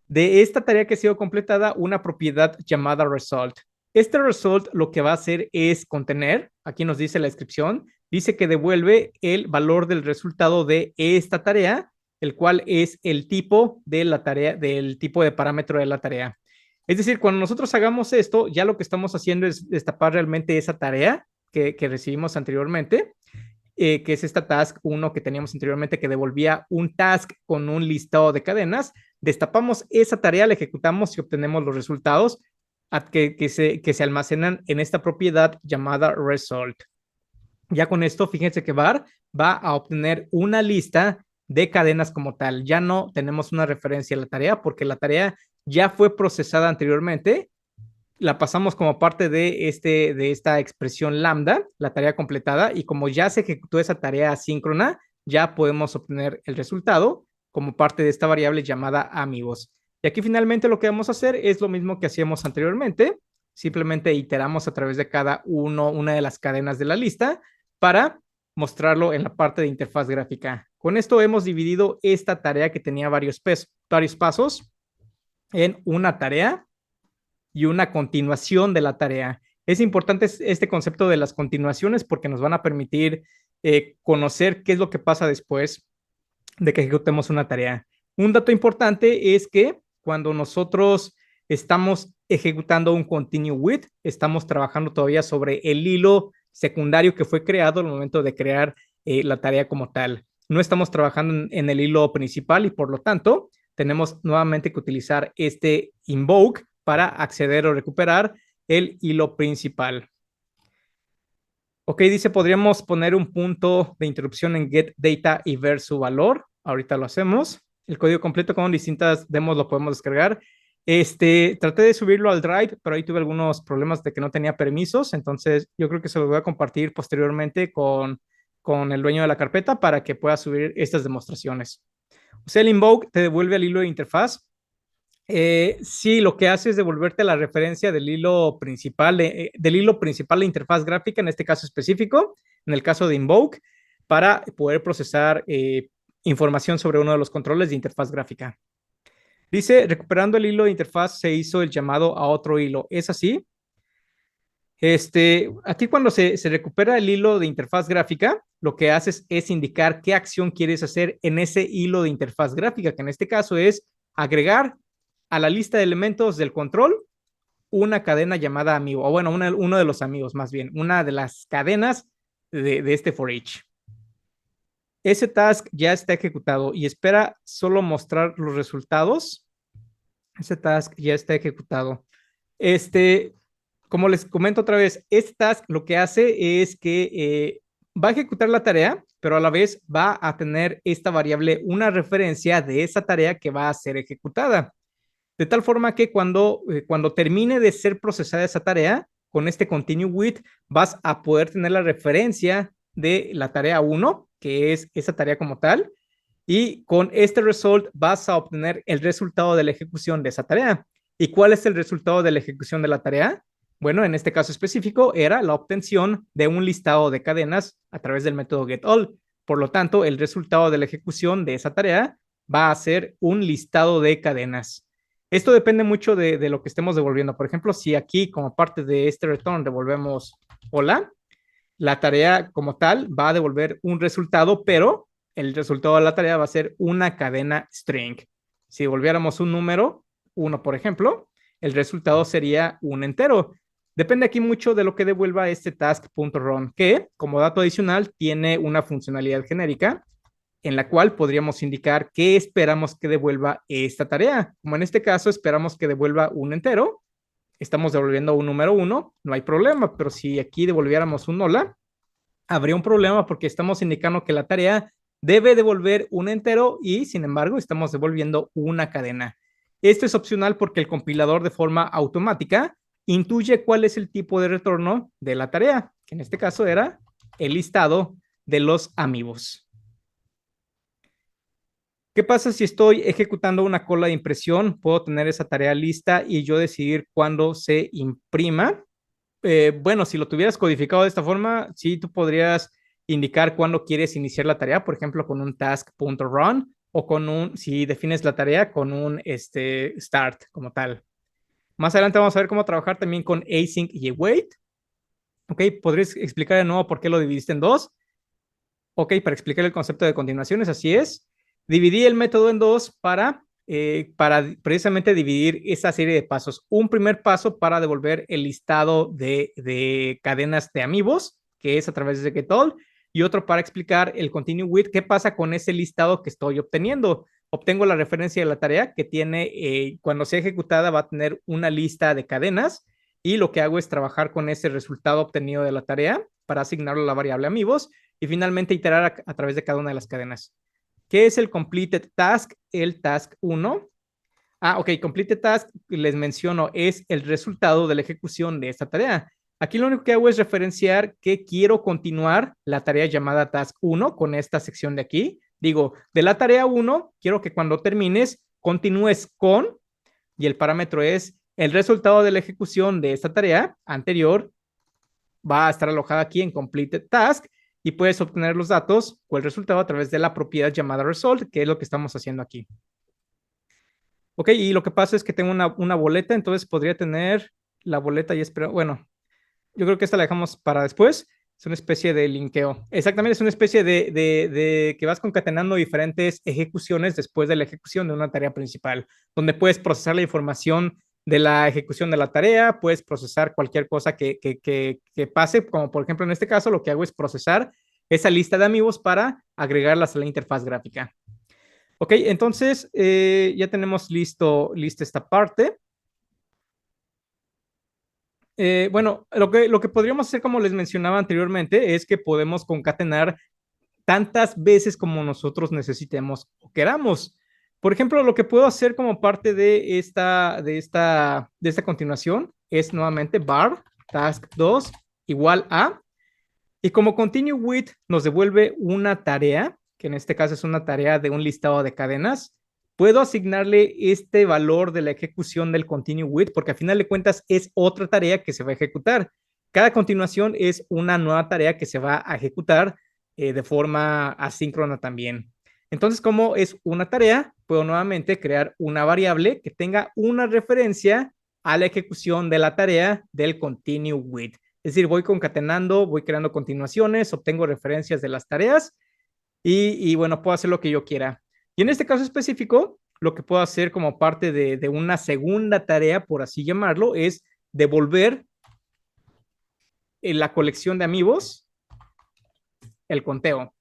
de esta tarea que ha sido completada una propiedad llamada result. Este result lo que va a hacer es contener, aquí nos dice la descripción, dice que devuelve el valor del resultado de esta tarea, el cual es el tipo de la tarea, del tipo de parámetro de la tarea. Es decir, cuando nosotros hagamos esto, ya lo que estamos haciendo es destapar realmente esa tarea que recibimos anteriormente, que es esta task 1 que teníamos anteriormente, que devolvía un task con un listado de cadenas. Destapamos esa tarea, la ejecutamos y obtenemos los resultados que se almacenan en esta propiedad llamada result. Ya con esto, fíjense que var va a obtener una lista de cadenas como tal. Ya no tenemos una referencia a la tarea porque la tarea ya fue procesada anteriormente, la pasamos como parte de esta expresión lambda, la tarea completada, y como ya se ejecutó esa tarea asíncrona, ya podemos obtener el resultado como parte de esta variable llamada amigos. Y aquí finalmente lo que vamos a hacer es lo mismo que hacíamos anteriormente, simplemente iteramos a través de una de las cadenas de la lista para mostrarlo en la parte de interfaz gráfica. Con esto hemos dividido esta tarea que tenía varios pasos en una tarea y una continuación de la tarea. Es importante este concepto de las continuaciones porque nos van a permitir conocer qué es lo que pasa después de que ejecutemos una tarea. Un dato importante es que cuando nosotros estamos ejecutando un continue with, estamos trabajando todavía sobre el hilo secundario que fue creado al momento de crear la tarea como tal. No estamos trabajando en el hilo principal y por lo tanto tenemos nuevamente que utilizar este invoke para acceder o recuperar el hilo principal. Ok, dice, podríamos poner un punto de interrupción en get data y ver su valor. Ahorita lo hacemos. El código completo con distintas demos lo podemos descargar. Traté de subirlo al Drive, pero ahí tuve algunos problemas de que no tenía permisos. Entonces, yo creo que se lo voy a compartir posteriormente con el dueño de la carpeta para que pueda subir estas demostraciones. O sea, el invoke te devuelve al hilo de interfaz. Sí, lo que hace es devolverte la referencia del hilo principal de interfaz gráfica, en este caso específico, en el caso de Invoke, para poder procesar información sobre uno de los controles de interfaz gráfica. Dice, recuperando el hilo de interfaz, se hizo el llamado a otro hilo. ¿Es así? Aquí cuando se recupera el hilo de interfaz gráfica, lo que haces es indicar qué acción quieres hacer en ese hilo de interfaz gráfica, que en este caso es agregar a la lista de elementos del control una cadena llamada amigo, o bueno, uno de los amigos más bien, una de las cadenas de este for each. Ese task ya está ejecutado y espera solo mostrar los resultados. Ese task ya está ejecutado. Como les comento otra vez, este task lo que hace es que va a ejecutar la tarea, pero a la vez va a tener esta variable una referencia de esa tarea que va a ser ejecutada. De tal forma que cuando termine de ser procesada esa tarea, con este continue with, vas a poder tener la referencia de la tarea 1, que es esa tarea como tal, y con este result vas a obtener el resultado de la ejecución de esa tarea. ¿Y cuál es el resultado de la ejecución de la tarea? Bueno, en este caso específico era la obtención de un listado de cadenas a través del método getAll. Por lo tanto, el resultado de la ejecución de esa tarea va a ser un listado de cadenas. Esto depende mucho de lo que estemos devolviendo. Por ejemplo, si aquí como parte de este return devolvemos hola, la tarea como tal va a devolver un resultado, pero el resultado de la tarea va a ser una cadena string. Si devolviéramos un número, 1 por ejemplo, el resultado sería un entero. Depende aquí mucho de lo que devuelva este task.run, que como dato adicional tiene una funcionalidad genérica en la cual podríamos indicar qué esperamos que devuelva esta tarea. Como en este caso esperamos que devuelva un entero, estamos devolviendo un número 1, no hay problema, pero si aquí devolviéramos un hola, habría un problema porque estamos indicando que la tarea debe devolver un entero y sin embargo estamos devolviendo una cadena. Esto es opcional porque el compilador de forma automática intuye cuál es el tipo de retorno de la tarea, que en este caso era el listado de los amigos. ¿Qué pasa si estoy ejecutando una cola de impresión? Puedo tener esa tarea lista y yo decidir cuándo se imprima. Bueno, si lo tuvieras codificado de esta forma, sí, tú podrías indicar cuándo quieres iniciar la tarea, por ejemplo, con un task.run o si defines la tarea con un start como tal. Más adelante vamos a ver cómo trabajar también con async y await. Ok, ¿podrías explicar de nuevo por qué lo dividiste en dos? Ok, para explicar el concepto de continuaciones, así es. Dividí el método en dos para precisamente dividir esa serie de pasos. Un primer paso para devolver el listado de cadenas de amigos, que es a través de getAll, y otro para explicar el continue with, qué pasa con ese listado que estoy obteniendo. Obtengo la referencia de la tarea que tiene, cuando sea ejecutada, va a tener una lista de cadenas, y lo que hago es trabajar con ese resultado obtenido de la tarea para asignarlo a la variable amigos y finalmente iterar a través de cada una de las cadenas. ¿Qué es el completed task? El task 1. Ok, completed task, les menciono, es el resultado de la ejecución de esta tarea. Aquí lo único que hago es referenciar que quiero continuar la tarea llamada task 1 con esta sección de aquí. Digo, de la tarea 1, quiero que cuando termines continúes con, y el parámetro es el resultado de la ejecución de esta tarea anterior va a estar alojada aquí en completed task y puedes obtener los datos o el resultado a través de la propiedad llamada result, que es lo que estamos haciendo aquí. Ok, y lo que pasa es que tengo una boleta, entonces podría tener la boleta y espero, bueno, yo creo que esta la dejamos para después. Es una especie de linkeo. Exactamente, es una especie de que vas concatenando diferentes ejecuciones después de la ejecución de una tarea principal, donde puedes procesar la información de la ejecución de la tarea, puedes procesar cualquier cosa que pase, como por ejemplo en este caso lo que hago es procesar esa lista de amigos para agregarlas a la interfaz gráfica. Ok, entonces ya tenemos lista esta parte. Bueno, lo que podríamos hacer, como les mencionaba anteriormente, es que podemos concatenar tantas veces como nosotros necesitemos o queramos. Por ejemplo, lo que puedo hacer como parte de esta continuación es nuevamente var task 2 igual a, y como continue with nos devuelve una tarea, que en este caso es una tarea de un listado de cadenas, puedo asignarle este valor de la ejecución del continue with, porque al final de cuentas es otra tarea que se va a ejecutar. Cada continuación es una nueva tarea que se va a ejecutar de forma asíncrona también. Entonces, como es una tarea, puedo nuevamente crear una variable que tenga una referencia a la ejecución de la tarea del continue with. Es decir, voy concatenando, voy creando continuaciones, obtengo referencias de las tareas y bueno, puedo hacer lo que yo quiera. Y en este caso específico, lo que puedo hacer como parte de una segunda tarea, por así llamarlo, es devolver en la colección de amigos el conteo.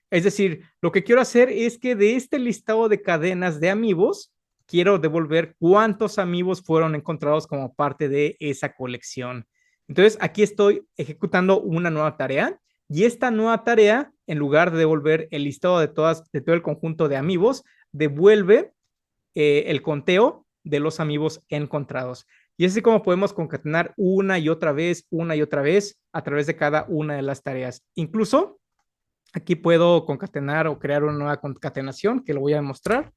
Es decir, lo que quiero hacer es que de este listado de cadenas de amigos, quiero devolver cuántos amigos fueron encontrados como parte de esa colección. Entonces, aquí estoy ejecutando una nueva tarea y esta nueva tarea, en lugar de devolver el listado de todo el conjunto de amigos, devuelve el conteo de los amigos encontrados. Y así como podemos concatenar una y otra vez a través de cada una de las tareas. Incluso aquí puedo concatenar o crear una nueva concatenación que lo voy a demostrar.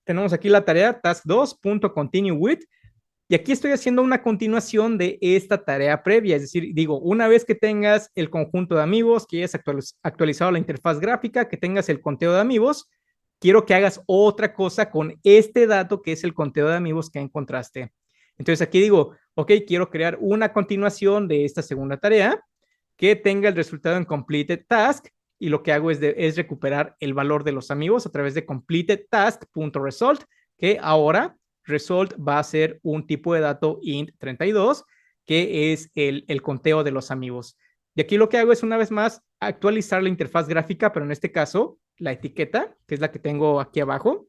Tenemos aquí la tarea task2.continue with. Y aquí estoy haciendo una continuación de esta tarea previa, es decir, digo, una vez que tengas el conjunto de amigos, que hayas actualizado la interfaz gráfica, que tengas el conteo de amigos, quiero que hagas otra cosa con este dato que es el conteo de amigos que encontraste. Entonces aquí digo, ok, quiero crear una continuación de esta segunda tarea que tenga el resultado en completed task y lo que hago es recuperar el valor de los amigos a través de completed task.result, que ahora result va a ser un tipo de dato int 32, que es el conteo de los amigos. Y aquí lo que hago es una vez más actualizar la interfaz gráfica, pero en este caso la etiqueta, que es la que tengo aquí abajo,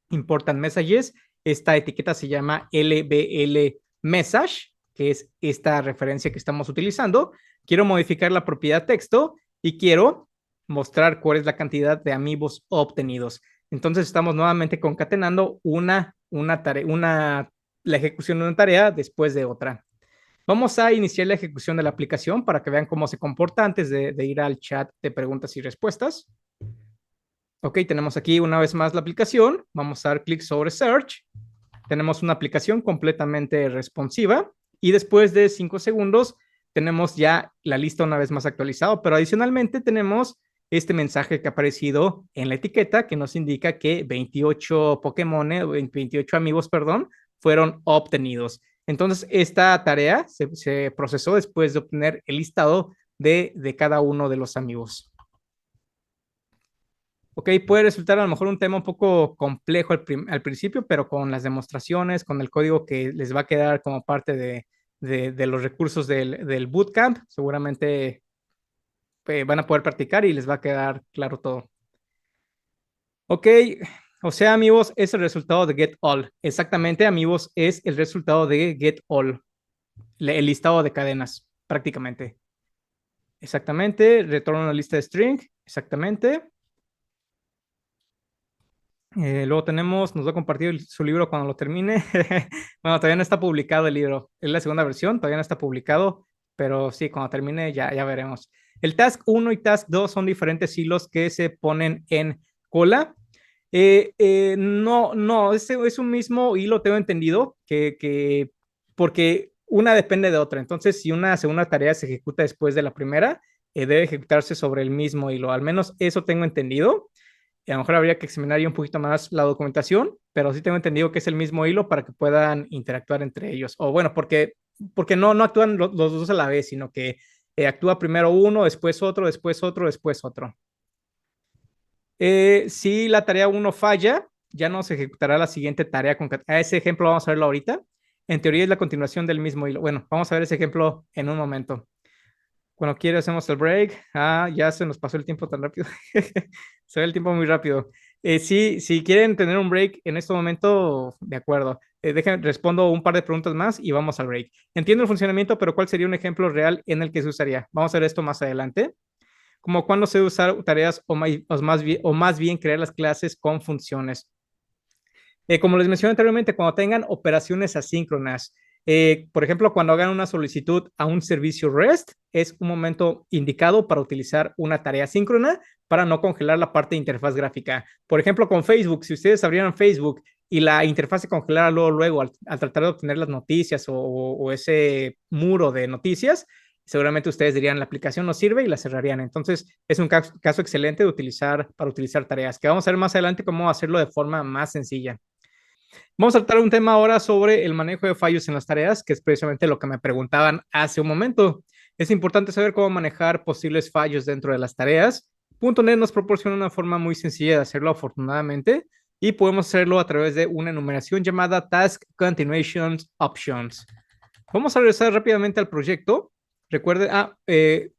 important messages. Esta etiqueta se llama LBL message, que es esta referencia que estamos utilizando. Quiero modificar la propiedad texto y quiero mostrar cuál es la cantidad de amigos obtenidos. Entonces estamos nuevamente concatenando la ejecución de una tarea después de otra. Vamos a iniciar la ejecución de la aplicación para que vean cómo se comporta antes de ir al chat de preguntas y respuestas. Ok, tenemos aquí una vez más la aplicación. Vamos a dar clic sobre Search. Tenemos una aplicación completamente responsiva y después de 5 segundos tenemos ya la lista una vez más actualizada, pero adicionalmente tenemos este mensaje que ha aparecido en la etiqueta que nos indica que 28 Pokémon, 28 amigos, perdón, fueron obtenidos. Entonces, esta tarea se procesó después de obtener el listado de cada uno de los amigos. Ok, puede resultar a lo mejor un tema un poco complejo al principio, pero con las demostraciones, con el código que les va a quedar como parte de los recursos del bootcamp, seguramente van a poder practicar y les va a quedar claro todo. Ok, o sea, amigos, es el resultado de get all. Exactamente, amigos, es el resultado de get all, el listado de cadenas, prácticamente. Exactamente, retorna una lista de string, exactamente. Luego tenemos, nos va a compartir su libro cuando lo termine. Bueno, todavía no está publicado el libro. Es la segunda versión, todavía no está publicado, pero sí, cuando termine ya veremos. El task 1 y task 2 son diferentes hilos que se ponen en cola. No, es un mismo hilo, tengo entendido, porque una depende de otra. Entonces, si una segunda tarea se ejecuta después de la primera, debe ejecutarse sobre el mismo hilo. Al menos eso tengo entendido. Y a lo mejor habría que examinar ya un poquito más la documentación, pero sí tengo entendido que es el mismo hilo para que puedan interactuar entre ellos. O bueno, porque no actúan los dos a la vez, sino que actúa primero uno, después otro, después otro, después otro. Si la tarea 1 falla, ya no se ejecutará la siguiente tarea. Ese ejemplo vamos a verlo ahorita. En teoría es la continuación del mismo hilo. Bueno, vamos a ver ese ejemplo en un momento. Cuando quiere hacemos el break. Ya se nos pasó el tiempo tan rápido. Se ve el tiempo muy rápido. Si quieren tener un break en este momento, de acuerdo. Respondo un par de preguntas más y vamos al break. Entiendo el funcionamiento, pero ¿cuál sería un ejemplo real en el que se usaría? Vamos a ver esto más adelante. Como cuándo se usar tareas o más bien crear las clases con funciones. Como les mencioné anteriormente, cuando tengan operaciones asíncronas, por ejemplo, cuando hagan una solicitud a un servicio REST, es un momento indicado para utilizar una tarea síncrona para no congelar la parte de interfaz gráfica. Por ejemplo, con Facebook, si ustedes abrieran Facebook y la interfaz se congelara luego al tratar de obtener las noticias o ese muro de noticias, seguramente ustedes dirían la aplicación no sirve y la cerrarían. Entonces, es un caso excelente para utilizar tareas, que vamos a ver más adelante cómo hacerlo de forma más sencilla. Vamos a tratar un tema ahora sobre el manejo de fallos en las tareas, que es precisamente lo que me preguntaban hace un momento. Es importante saber cómo manejar posibles fallos dentro de las tareas. .NET nos proporciona una forma muy sencilla de hacerlo, afortunadamente, y podemos hacerlo a través de una enumeración llamada Task Continuations Options. Vamos a regresar rápidamente al proyecto. Recuerden,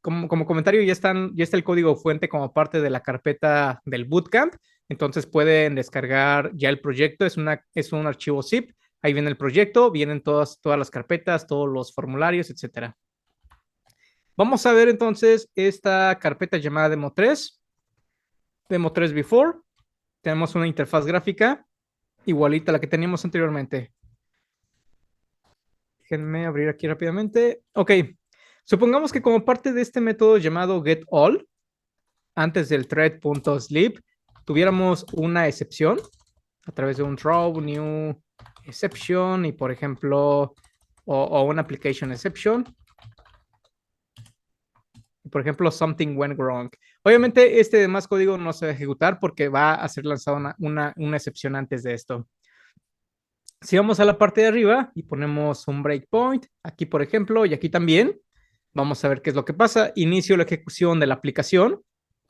como comentario, ya está el código fuente como parte de la carpeta del bootcamp. Entonces pueden descargar ya el proyecto. Es un archivo zip. Ahí viene el proyecto, vienen todas las carpetas, todos los formularios, etcétera. Vamos a ver entonces esta carpeta llamada Demo 3. Demo 3 Before. Tenemos una interfaz gráfica. igualita a la que teníamos anteriormente. Déjenme abrir aquí rápidamente. Ok, supongamos que como parte de este método llamado getAll, antes del thread.sleep, tuviéramos una excepción a través de un throw new exception y, por ejemplo, o una application exception. Por ejemplo, something went wrong. Obviamente, este demás código no se va a ejecutar porque va a ser lanzada una excepción antes de esto. Si vamos a la parte de arriba y ponemos un breakpoint, aquí por ejemplo, y aquí también, vamos a ver qué es lo que pasa. Inicio la ejecución de la aplicación.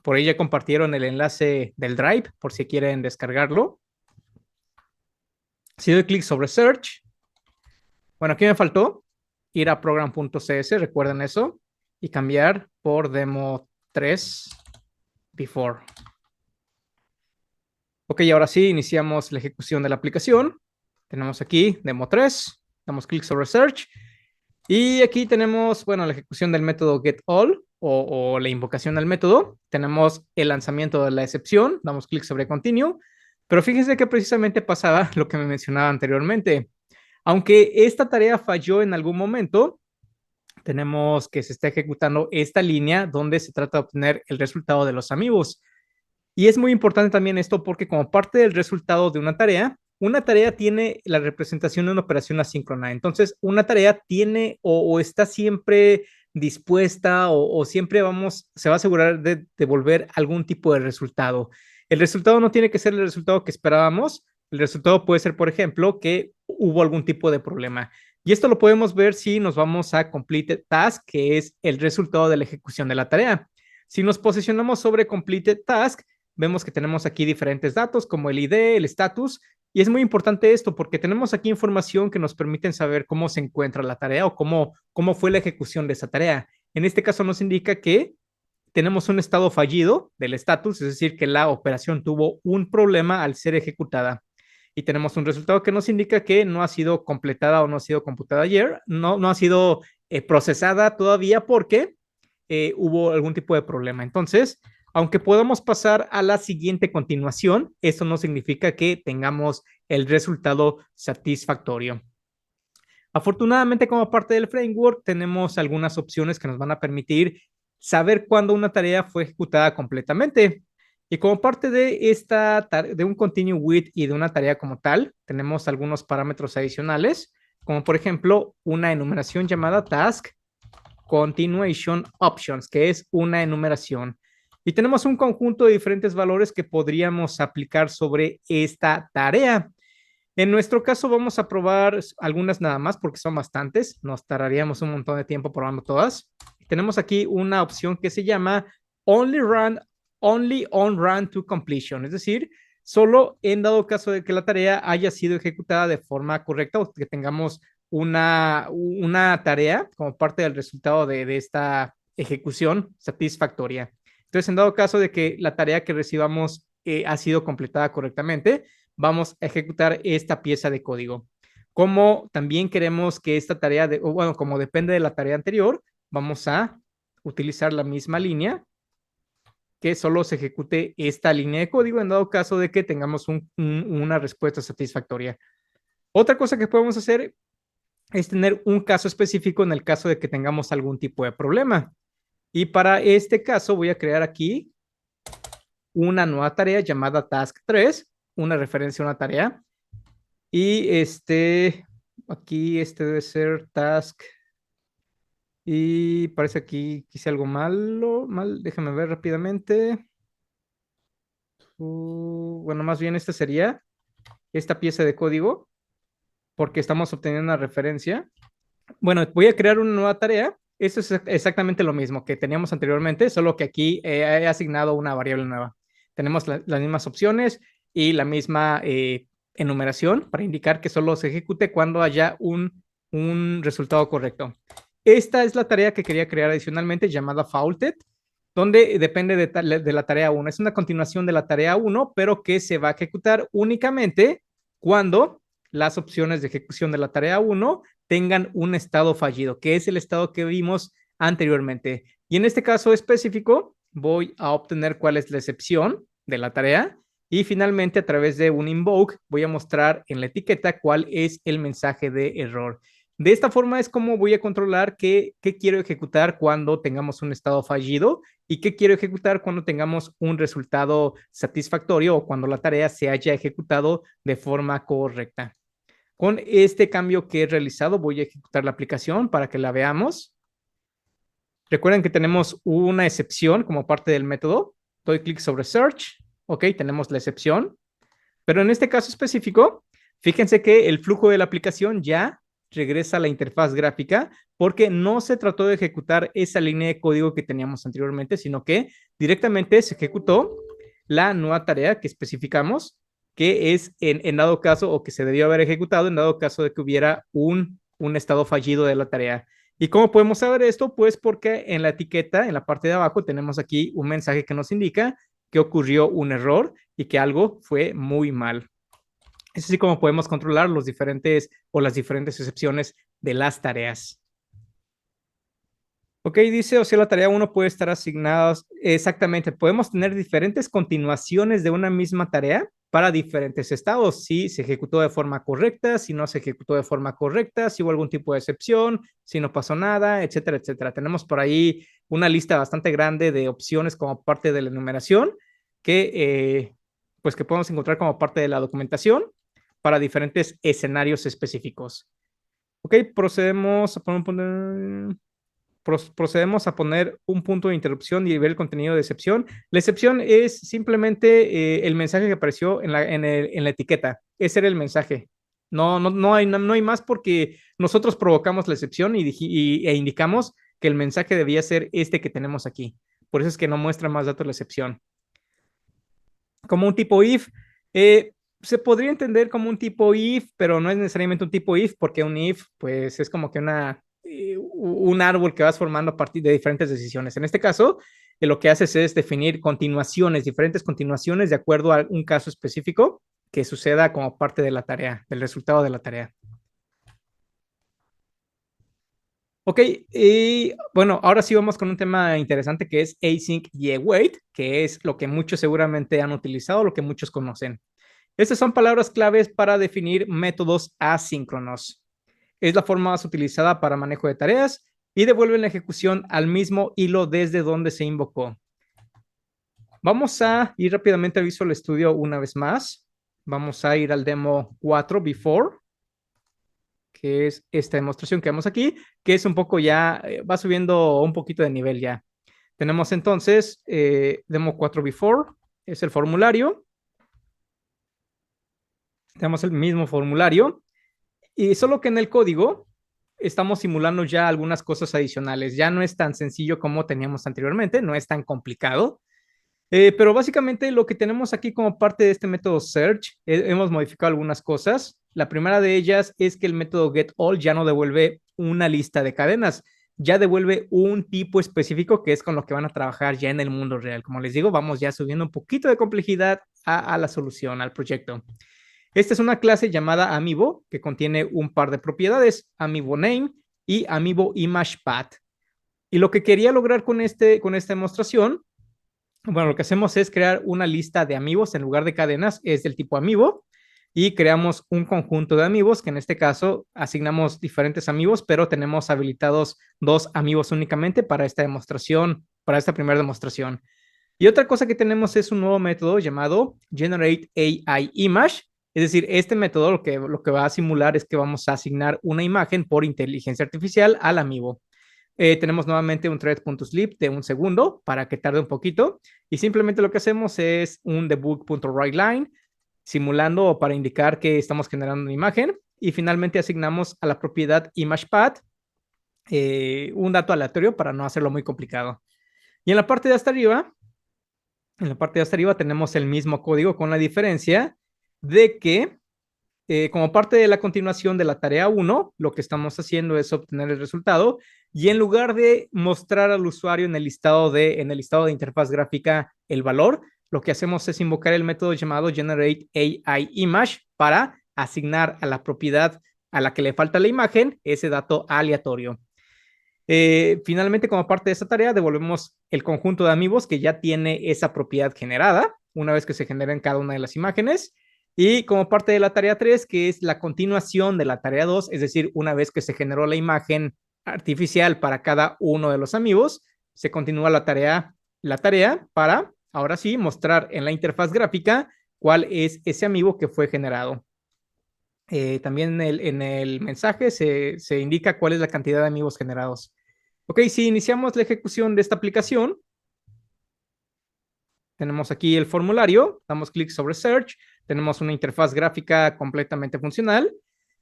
Por ahí ya compartieron el enlace del Drive, por si quieren descargarlo. Si doy clic sobre Search, bueno, aquí me faltó ir a program.cs, recuerden eso, y cambiar por demo 3 before. Ok, ahora sí, iniciamos la ejecución de la aplicación. Tenemos aquí demo 3, damos clic sobre Search. Y aquí tenemos, bueno, la ejecución del método getAll o la invocación al método. Tenemos el lanzamiento de la excepción, damos clic sobre Continue. Pero fíjense que precisamente pasaba lo que me mencionaba anteriormente. Aunque esta tarea falló en algún momento, tenemos que se está ejecutando esta línea donde se trata de obtener el resultado de los amigos. Y es muy importante también esto porque como parte del resultado de una tarea tiene la representación de una operación asíncrona. Entonces, una tarea tiene o está siempre dispuesta o siempre se va a asegurar de devolver algún tipo de resultado. El resultado no tiene que ser el resultado que esperábamos. El resultado puede ser, por ejemplo, que hubo algún tipo de problema. Y esto lo podemos ver si nos vamos a Completed Task, que es el resultado de la ejecución de la tarea. Si nos posicionamos sobre Completed Task, vemos que tenemos aquí diferentes datos como el ID, el estatus, y es muy importante esto porque tenemos aquí información que nos permiten saber cómo se encuentra la tarea o cómo fue la ejecución de esa tarea. En este caso nos indica que tenemos un estado fallido del estatus, es decir, que la operación tuvo un problema al ser ejecutada. Y tenemos un resultado que nos indica que no ha sido completada o no ha sido computada ayer, no ha sido procesada todavía porque hubo algún tipo de problema. Entonces, aunque podamos pasar a la siguiente continuación, eso no significa que tengamos el resultado satisfactorio. Afortunadamente, como parte del framework, tenemos algunas opciones que nos van a permitir saber cuándo una tarea fue ejecutada completamente. Y como parte de un continue with y de una tarea como tal, tenemos algunos parámetros adicionales, como por ejemplo una enumeración llamada task continuation options, que es una enumeración. Y tenemos un conjunto de diferentes valores que podríamos aplicar sobre esta tarea. En nuestro caso vamos a probar algunas nada más porque son bastantes. Nos tardaríamos un montón de tiempo probando todas. Tenemos aquí una opción que se llama only on run to completion, es decir, solo en dado caso de que la tarea haya sido ejecutada de forma correcta o que tengamos una tarea como parte del resultado de esta ejecución satisfactoria. Entonces, en dado caso de que la tarea que recibamos ha sido completada correctamente, vamos a ejecutar esta pieza de código. Como también queremos que esta tarea, bueno, como depende de la tarea anterior, vamos a utilizar la misma línea que solo se ejecute esta línea de código en dado caso de que tengamos una respuesta satisfactoria. Otra cosa que podemos hacer es tener un caso específico en el caso de que tengamos algún tipo de problema. Y para este caso voy a crear aquí una nueva tarea llamada task 3, una referencia a una tarea. Y aquí debe ser task. Y parece aquí hice algo mal, déjame ver rápidamente. Bueno, más bien esta sería esta pieza de código, porque estamos obteniendo una referencia. Bueno, voy a crear una nueva tarea. Esto es exactamente lo mismo que teníamos anteriormente, solo que aquí he asignado una variable nueva. Tenemos las mismas opciones y la misma enumeración para indicar que solo se ejecute cuando haya un resultado correcto. Esta es la tarea que quería crear adicionalmente llamada faulted, donde depende de la tarea 1. Es una continuación de la tarea 1, pero que se va a ejecutar únicamente cuando las opciones de ejecución de la tarea 1 tengan un estado fallido, que es el estado que vimos anteriormente. Y en este caso específico, voy a obtener cuál es la excepción de la tarea Y finalmente, a través de un invoke, voy a mostrar en la etiqueta cuál es el mensaje de error. De esta forma es como voy a controlar qué quiero ejecutar cuando tengamos un estado fallido y qué quiero ejecutar cuando tengamos un resultado satisfactorio o cuando la tarea se haya ejecutado de forma correcta. Con este cambio que he realizado, voy a ejecutar la aplicación para que la veamos. Recuerden que tenemos una excepción como parte del método. Doy clic sobre Search. Ok, tenemos la excepción. Pero en este caso específico, fíjense que el flujo de la aplicación ya regresa a la interfaz gráfica porque no se trató de ejecutar esa línea de código que teníamos anteriormente, sino que directamente se ejecutó la nueva tarea que especificamos, que es en dado caso o que se debió haber ejecutado en dado caso de que hubiera un estado fallido de la tarea. ¿Y cómo podemos saber esto? Pues porque en la etiqueta, en la parte de abajo, tenemos aquí un mensaje que nos indica que ocurrió un error y que algo fue muy mal. Es así como podemos controlar los diferentes o las diferentes excepciones de las tareas. Ok, dice, o sea, la tarea 1 puede estar asignada exactamente. Podemos tener diferentes continuaciones de una misma tarea para diferentes estados. Si se ejecutó de forma correcta, si no se ejecutó de forma correcta, si hubo algún tipo de excepción, si no pasó nada, etcétera, etcétera. Tenemos por ahí una lista bastante grande de opciones como parte de la enumeración pues que podemos encontrar como parte de la documentación para diferentes escenarios específicos. Ok, procedemos a poner un punto de interrupción y ver el contenido de excepción. La excepción es simplemente el mensaje que apareció en la etiqueta. Ese era el mensaje. No hay más porque nosotros provocamos la excepción e indicamos que el mensaje debía ser este que tenemos aquí. Por eso es que no muestra más datos la excepción. Como un tipo if, se podría entender como un tipo if, pero no es necesariamente un tipo if, porque un if, pues es como que un árbol que vas formando a partir de diferentes decisiones. En este caso, lo que haces es definir continuaciones, diferentes continuaciones de acuerdo a un caso específico que suceda como parte de la tarea, del resultado de la tarea. Ok, y bueno, ahora sí vamos con un tema interesante que es async y await, que es lo que muchos seguramente han utilizado, lo que muchos conocen. Estas son palabras claves para definir métodos asíncronos. Es la forma más utilizada para manejo de tareas y devuelven la ejecución al mismo hilo desde donde se invocó. Vamos a ir rápidamente a Visual Studio una vez más. Vamos a ir al demo 4 before, que es esta demostración que vemos aquí, que es un poco ya, va subiendo un poquito de nivel ya. Tenemos entonces demo 4 before, es el formulario. Tenemos el mismo formulario y solo que en el código estamos simulando ya algunas cosas adicionales. Ya no es tan sencillo como teníamos anteriormente, no es tan complicado. Pero básicamente lo que tenemos aquí como parte de este método search, hemos modificado algunas cosas. La primera de ellas es que el método getAll ya no devuelve una lista de cadenas, ya devuelve un tipo específico que es con lo que van a trabajar ya en el mundo real. Como les digo, vamos ya subiendo un poquito de complejidad a la solución, al proyecto. Esta es una clase llamada Amiibo que contiene un par de propiedades, Amiibo Name y Amiibo Image Path. Y lo que quería lograr con esta demostración, bueno, lo que hacemos es crear una lista de amigos en lugar de cadenas, es del tipo Amiibo, y creamos un conjunto de amigos, que en este caso asignamos diferentes amigos, pero tenemos habilitados 2 amigos únicamente para esta demostración, para esta primera demostración. Y otra cosa que tenemos es un nuevo método llamado Generate AI Image. Es decir, este método lo que va a simular es que vamos a asignar una imagen por inteligencia artificial al amiibo. Tenemos nuevamente un thread.sleep de 1 segundo para que tarde un poquito. Y simplemente lo que hacemos es un debug.writeLine simulando para indicar que estamos generando una imagen. Y finalmente asignamos a la propiedad ImagePath un dato aleatorio para no hacerlo muy complicado. Y en la parte de hasta arriba, tenemos el mismo código con la diferencia de que como parte de la continuación de la tarea 1, lo que estamos haciendo es obtener el resultado y en lugar de mostrar al usuario en el listado de interfaz gráfica el valor, lo que hacemos es invocar el método llamado Generate AI Image para asignar a la propiedad a la que le falta la imagen ese dato aleatorio. Finalmente, como parte de esta tarea, devolvemos el conjunto de amigos que ya tiene esa propiedad generada una vez que se generen cada una de las imágenes. Y como parte de la tarea 3, que es la continuación de la tarea 2, es decir, una vez que se generó la imagen artificial para cada uno de los amigos, se continúa la tarea para, ahora sí, mostrar en la interfaz gráfica cuál es ese amigo que fue generado. También en el mensaje se indica cuál es la cantidad de amigos generados. Ok, si iniciamos la ejecución de esta aplicación, tenemos aquí el formulario, damos clic sobre Search, tenemos una interfaz gráfica completamente funcional.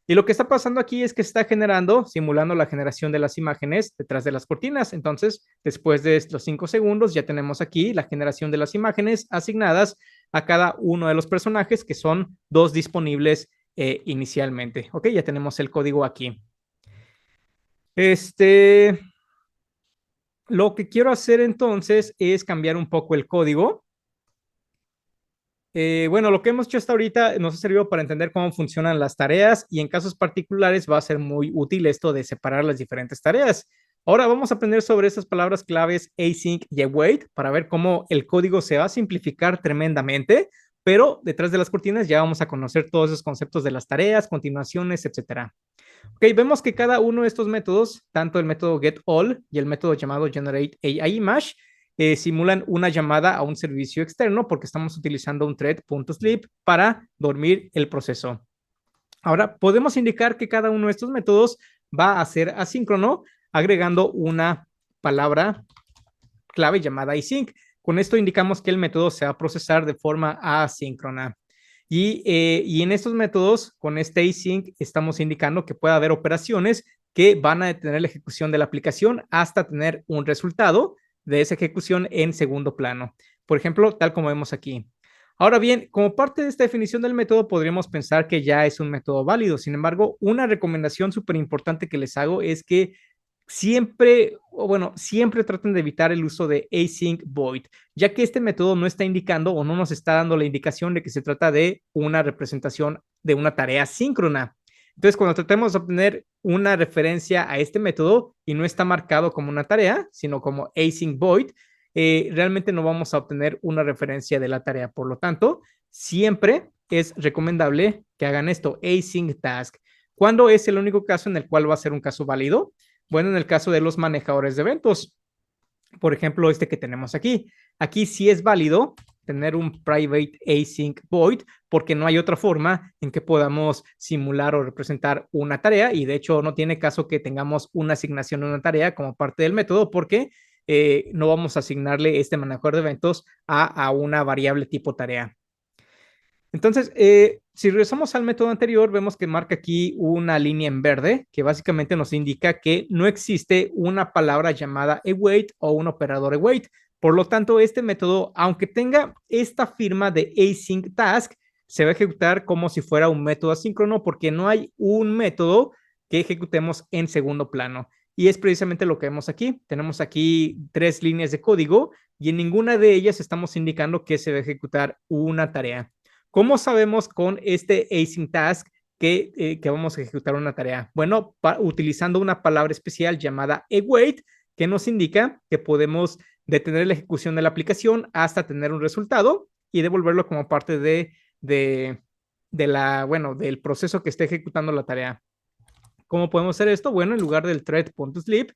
Y lo que está pasando aquí es que está generando, simulando la generación de las imágenes detrás de las cortinas. Entonces, después de estos 5 segundos, ya tenemos aquí la generación de las imágenes asignadas a cada uno de los personajes, que son 2 disponibles inicialmente. Ok, ya tenemos el código aquí. Lo que quiero hacer entonces es cambiar un poco el código. Bueno, lo que hemos hecho hasta ahorita nos ha servido para entender cómo funcionan las tareas y en casos particulares va a ser muy útil esto de separar las diferentes tareas. Ahora vamos a aprender sobre esas palabras claves async y await para ver cómo el código se va a simplificar tremendamente, pero detrás de las cortinas ya vamos a conocer todos esos conceptos de las tareas, continuaciones, etcétera. Ok, vemos que cada uno de estos métodos, tanto el método getAll y el método llamado generateAImage, simulan una llamada a un servicio externo porque estamos utilizando un thread.sleep para dormir el proceso. Ahora, podemos indicar que cada uno de estos métodos va a ser asíncrono agregando una palabra clave llamada async. Con esto indicamos que el método se va a procesar de forma asíncrona. Y en estos métodos, con este async, estamos indicando que puede haber operaciones que van a detener la ejecución de la aplicación hasta tener un resultado de esa ejecución en segundo plano. Por ejemplo, tal como vemos aquí. Ahora bien, como parte de esta definición del método, podríamos pensar que ya es un método válido. Sin embargo, una recomendación súper importante que les hago es que siempre traten de evitar el uso de async void, ya que este método no está indicando o no nos está dando la indicación de que se trata de una representación de una tarea síncrona. Entonces, cuando tratemos de obtener una referencia a este método y no está marcado como una tarea, sino como async void, realmente no vamos a obtener una referencia de la tarea. Por lo tanto, siempre es recomendable que hagan esto, async task. ¿Cuándo es el único caso en el cual va a ser un caso válido? Bueno, en el caso de los manejadores de eventos, por ejemplo, este que tenemos aquí. Aquí sí es válido tener un private async void porque no hay otra forma en que podamos simular o representar una tarea y de hecho no tiene caso que tengamos una asignación de una tarea como parte del método porque no vamos a asignarle este manejador de eventos a una variable tipo tarea. Entonces, si regresamos al método anterior, vemos que marca aquí una línea en verde que básicamente nos indica que no existe una palabra llamada await o un operador await. Por lo tanto, este método, aunque tenga esta firma de async task, se va a ejecutar como si fuera un método asíncrono porque no hay un método que ejecutemos en segundo plano. Y es precisamente lo que vemos aquí. Tenemos aquí 3 líneas de código y en ninguna de ellas estamos indicando que se va a ejecutar una tarea. ¿Cómo sabemos con este async task que vamos a ejecutar una tarea? Bueno, utilizando una palabra especial llamada await, que nos indica que podemos detener la ejecución de la aplicación hasta tener un resultado y devolverlo como parte del proceso que esté ejecutando la tarea. ¿Cómo podemos hacer esto? Bueno, en lugar del thread.sleep,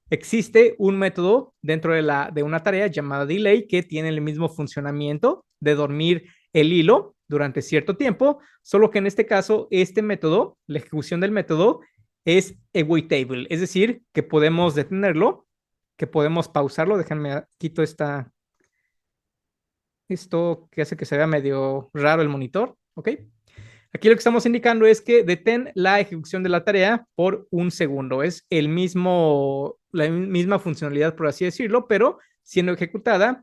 existe un método dentro de una tarea llamada delay que tiene el mismo funcionamiento de dormir el hilo durante cierto tiempo, solo que en este caso, este método, la ejecución del método, es awaitable, es decir, que podemos detenerlo, que podemos pausarlo. Déjenme quito esto que hace que se vea medio raro el monitor, ¿ok? Aquí lo que estamos indicando es que detén la ejecución de la tarea por un segundo. Es la misma funcionalidad, por así decirlo, pero siendo ejecutada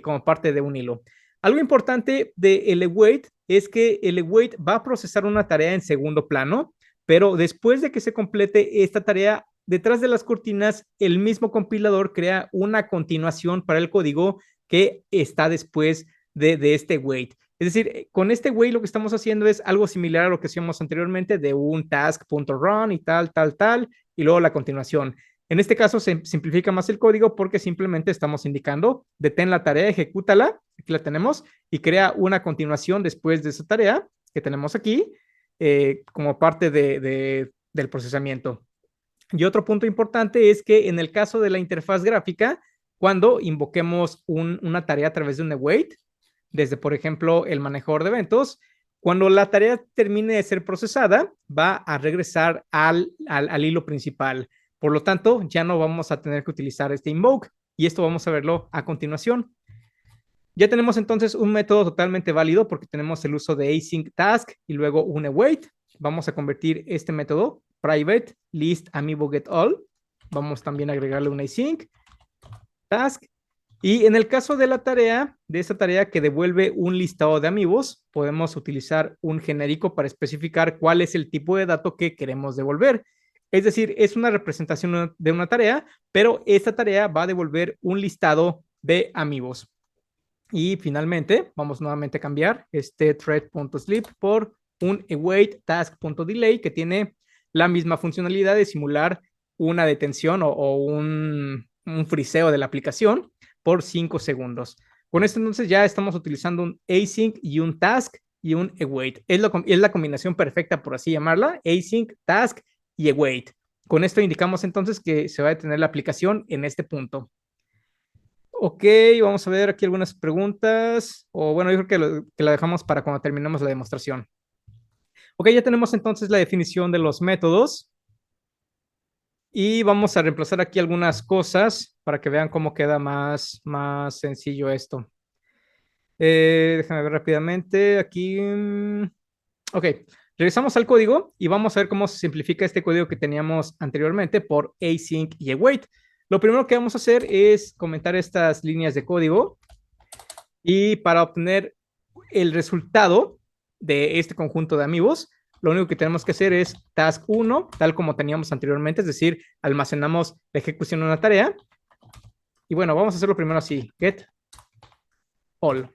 como parte de un hilo. Algo importante del await es que el await va a procesar una tarea en segundo plano, pero después de que se complete esta tarea, detrás de las cortinas, el mismo compilador crea una continuación para el código que está después de este wait. Es decir, con este way lo que estamos haciendo es algo similar a lo que hacíamos anteriormente de un task.run y tal, y luego la continuación. En este caso se simplifica más el código porque simplemente estamos indicando detén la tarea, ejecútala Aquí la tenemos y crea una continuación después de esa tarea que tenemos aquí como parte del procesamiento. Y otro punto importante es que en el caso de la interfaz gráfica, cuando invoquemos una tarea a través de un await, desde, por ejemplo, el manejador de eventos, cuando la tarea termine de ser procesada, va a regresar al hilo principal. Por lo tanto, ya no vamos a tener que utilizar este invoke y esto vamos a verlo a continuación. Ya tenemos entonces un método totalmente válido porque tenemos el uso de async task y luego un await. Vamos a convertir este método private list amiibo get all. Vamos también a agregarle un async task. Y en el caso de la tarea, de esta tarea que devuelve un listado de amigos, podemos utilizar un genérico para especificar cuál es el tipo de dato que queremos devolver. Es decir, es una representación de una tarea, pero esta tarea va a devolver un listado de amigos. Y finalmente, vamos nuevamente a cambiar este thread.sleep por un await task.delay que tiene la misma funcionalidad de simular una detención o un friseo de la aplicación por 5 segundos. Con esto entonces ya estamos utilizando un async y un task y un await. Es la combinación perfecta, por así llamarla, async, task y await. Con esto indicamos entonces que se va a detener la aplicación en este punto. Ok, vamos a ver aquí algunas preguntas. O bueno, yo creo que la dejamos para cuando terminemos la demostración. Ok, ya tenemos entonces la definición de los métodos. Y vamos a reemplazar aquí algunas cosas para que vean cómo queda más sencillo esto. Déjame ver rápidamente. Aquí. Ok, regresamos al código y vamos a ver cómo se simplifica este código que teníamos anteriormente por async y await. Lo primero que vamos a hacer es comentar estas líneas de código y para obtener el resultado de este conjunto de amigos, lo único que tenemos que hacer es task 1, tal como teníamos anteriormente, es decir, almacenamos la ejecución de una tarea. Y bueno, vamos a hacerlo primero así, get all.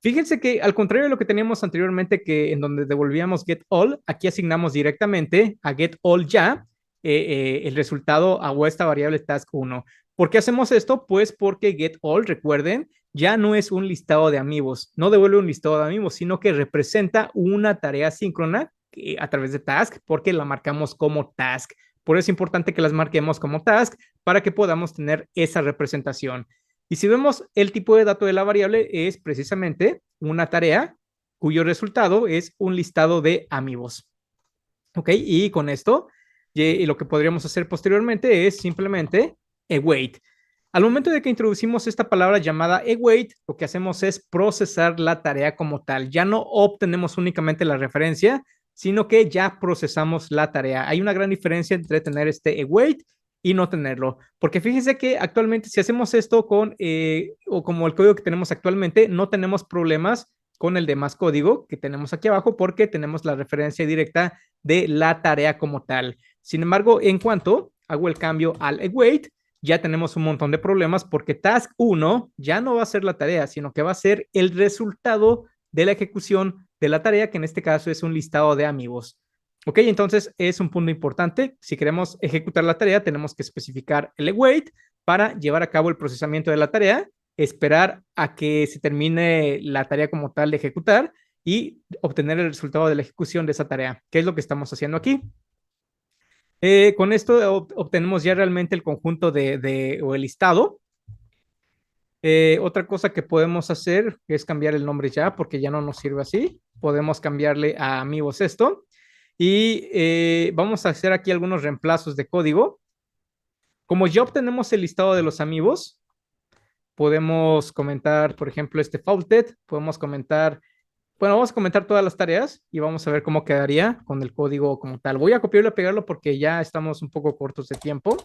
Fíjense que al contrario de lo que teníamos anteriormente, que en donde devolvíamos get all, aquí asignamos directamente a get all ya el resultado a esta variable task 1. ¿Por qué hacemos esto? Pues porque get all, recuerden, ya no es un listado de amigos, no devuelve un listado de amigos, sino que representa una tarea síncrona a través de task, porque la marcamos como task. Por eso es importante que las marquemos como task para que podamos tener esa representación. Y si vemos el tipo de dato de la variable es precisamente una tarea cuyo resultado es un listado de amigos. ¿Ok? Y con esto, lo que podríamos hacer posteriormente es simplemente await. Al momento de que introducimos esta palabra llamada await, lo que hacemos es procesar la tarea como tal. Ya no obtenemos únicamente la referencia, sino que ya procesamos la tarea. Hay una gran diferencia entre tener este await y no tenerlo. Porque fíjense que actualmente si hacemos esto o como el código que tenemos actualmente, no tenemos problemas con el demás código que tenemos aquí abajo porque tenemos la referencia directa de la tarea como tal. Sin embargo, en cuanto hago el cambio al await, ya tenemos un montón de problemas porque task 1 ya no va a ser la tarea, sino que va a ser el resultado de la ejecución de la tarea, que en este caso es un listado de amigos. Ok, entonces es un punto importante. Si queremos ejecutar la tarea, tenemos que especificar el await para llevar a cabo el procesamiento de la tarea, esperar a que se termine la tarea como tal de ejecutar y obtener el resultado de la ejecución de esa tarea, que es lo que estamos haciendo aquí. Con esto obtenemos ya realmente el conjunto o el listado. Otra cosa que podemos hacer es cambiar el nombre ya, porque ya no nos sirve así. Podemos cambiarle a amigos esto. Y vamos a hacer aquí algunos reemplazos de código. Como ya obtenemos el listado de los amigos, podemos comentar, por ejemplo, este faulted. Podemos comentar, bueno, vamos a comentar todas las tareas y vamos a ver cómo quedaría con el código como tal. Voy a copiarlo y pegarlo porque ya estamos un poco cortos de tiempo.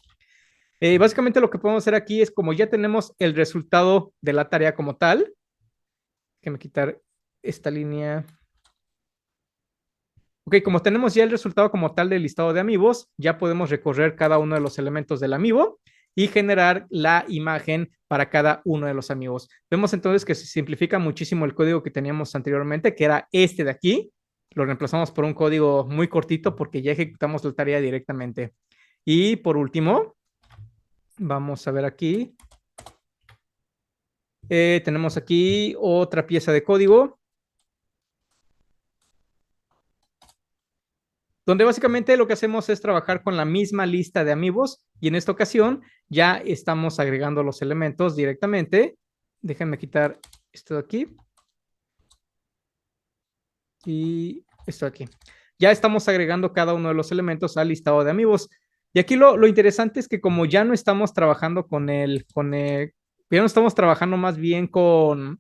Básicamente lo que podemos hacer aquí es como ya tenemos el resultado de la tarea como tal. Déjame quitar esta línea. Ok, como tenemos ya el resultado como tal del listado de amigos, ya podemos recorrer cada uno de los elementos del amiibo y generar la imagen para cada uno de los amigos. Vemos entonces que se simplifica muchísimo el código que teníamos anteriormente, que era este de aquí. Lo reemplazamos por un código muy cortito porque ya ejecutamos la tarea directamente. Y por último, vamos a ver aquí. Tenemos aquí otra pieza de código, donde básicamente lo que hacemos es trabajar con la misma lista de amigos y en esta ocasión ya estamos agregando los elementos directamente. Déjenme quitar esto de aquí y esto de aquí. Ya estamos agregando cada uno de los elementos al listado de amigos. Y aquí lo interesante es que como ya no estamos trabajando ya no estamos trabajando más bien déjame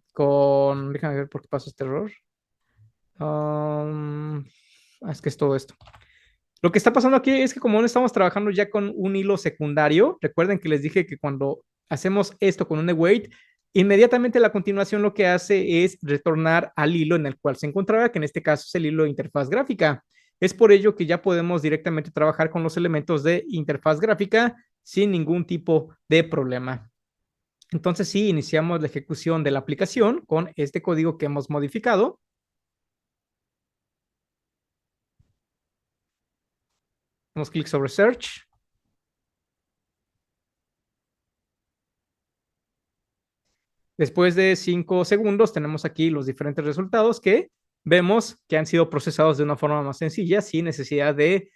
ver por qué pasó este error. Es que es todo esto. Lo que está pasando aquí es que como no estamos trabajando ya con un hilo secundario, recuerden que les dije que cuando hacemos esto con un await, inmediatamente la continuación lo que hace es retornar al hilo en el cual se encontraba, que en este caso es el hilo de interfaz gráfica. Es por ello que ya podemos directamente trabajar con los elementos de interfaz gráfica sin ningún tipo de problema. Entonces, sí, iniciamos la ejecución de la aplicación con este código que hemos modificado. Damos clic sobre Search. Después de 5 segundos tenemos aquí los diferentes resultados que vemos que han sido procesados de una forma más sencilla sin necesidad de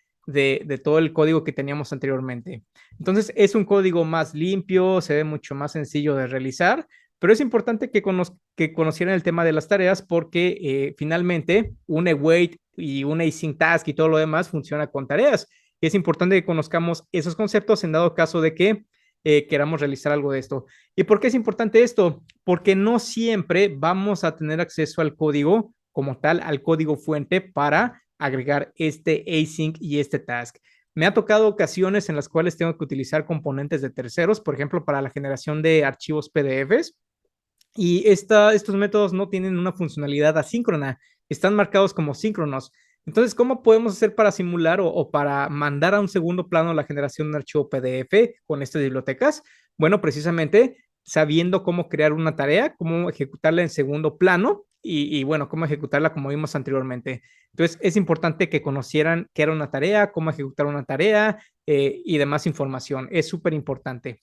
todo el código que teníamos anteriormente. Entonces es un código más limpio, se ve mucho más sencillo de realizar, pero es importante que conocieran el tema de las tareas porque finalmente un await y un async task y todo lo demás funciona con tareas. Y es importante que conozcamos esos conceptos en dado caso de que queramos realizar algo de esto. ¿Y por qué es importante esto? Porque no siempre vamos a tener acceso al código como tal, al código fuente para agregar este async y este task. Me ha tocado ocasiones en las cuales tengo que utilizar componentes de terceros, por ejemplo, para la generación de archivos PDFs, y estos métodos no tienen una funcionalidad asíncrona, están marcados como síncronos. Entonces, ¿cómo podemos hacer para simular o para mandar a un segundo plano la generación de un archivo PDF con estas bibliotecas? Bueno, precisamente sabiendo cómo crear una tarea, cómo ejecutarla en segundo plano bueno, cómo ejecutarla como vimos anteriormente. Entonces, es importante que conocieran qué era una tarea, cómo ejecutar una tarea y demás información. Es súper importante.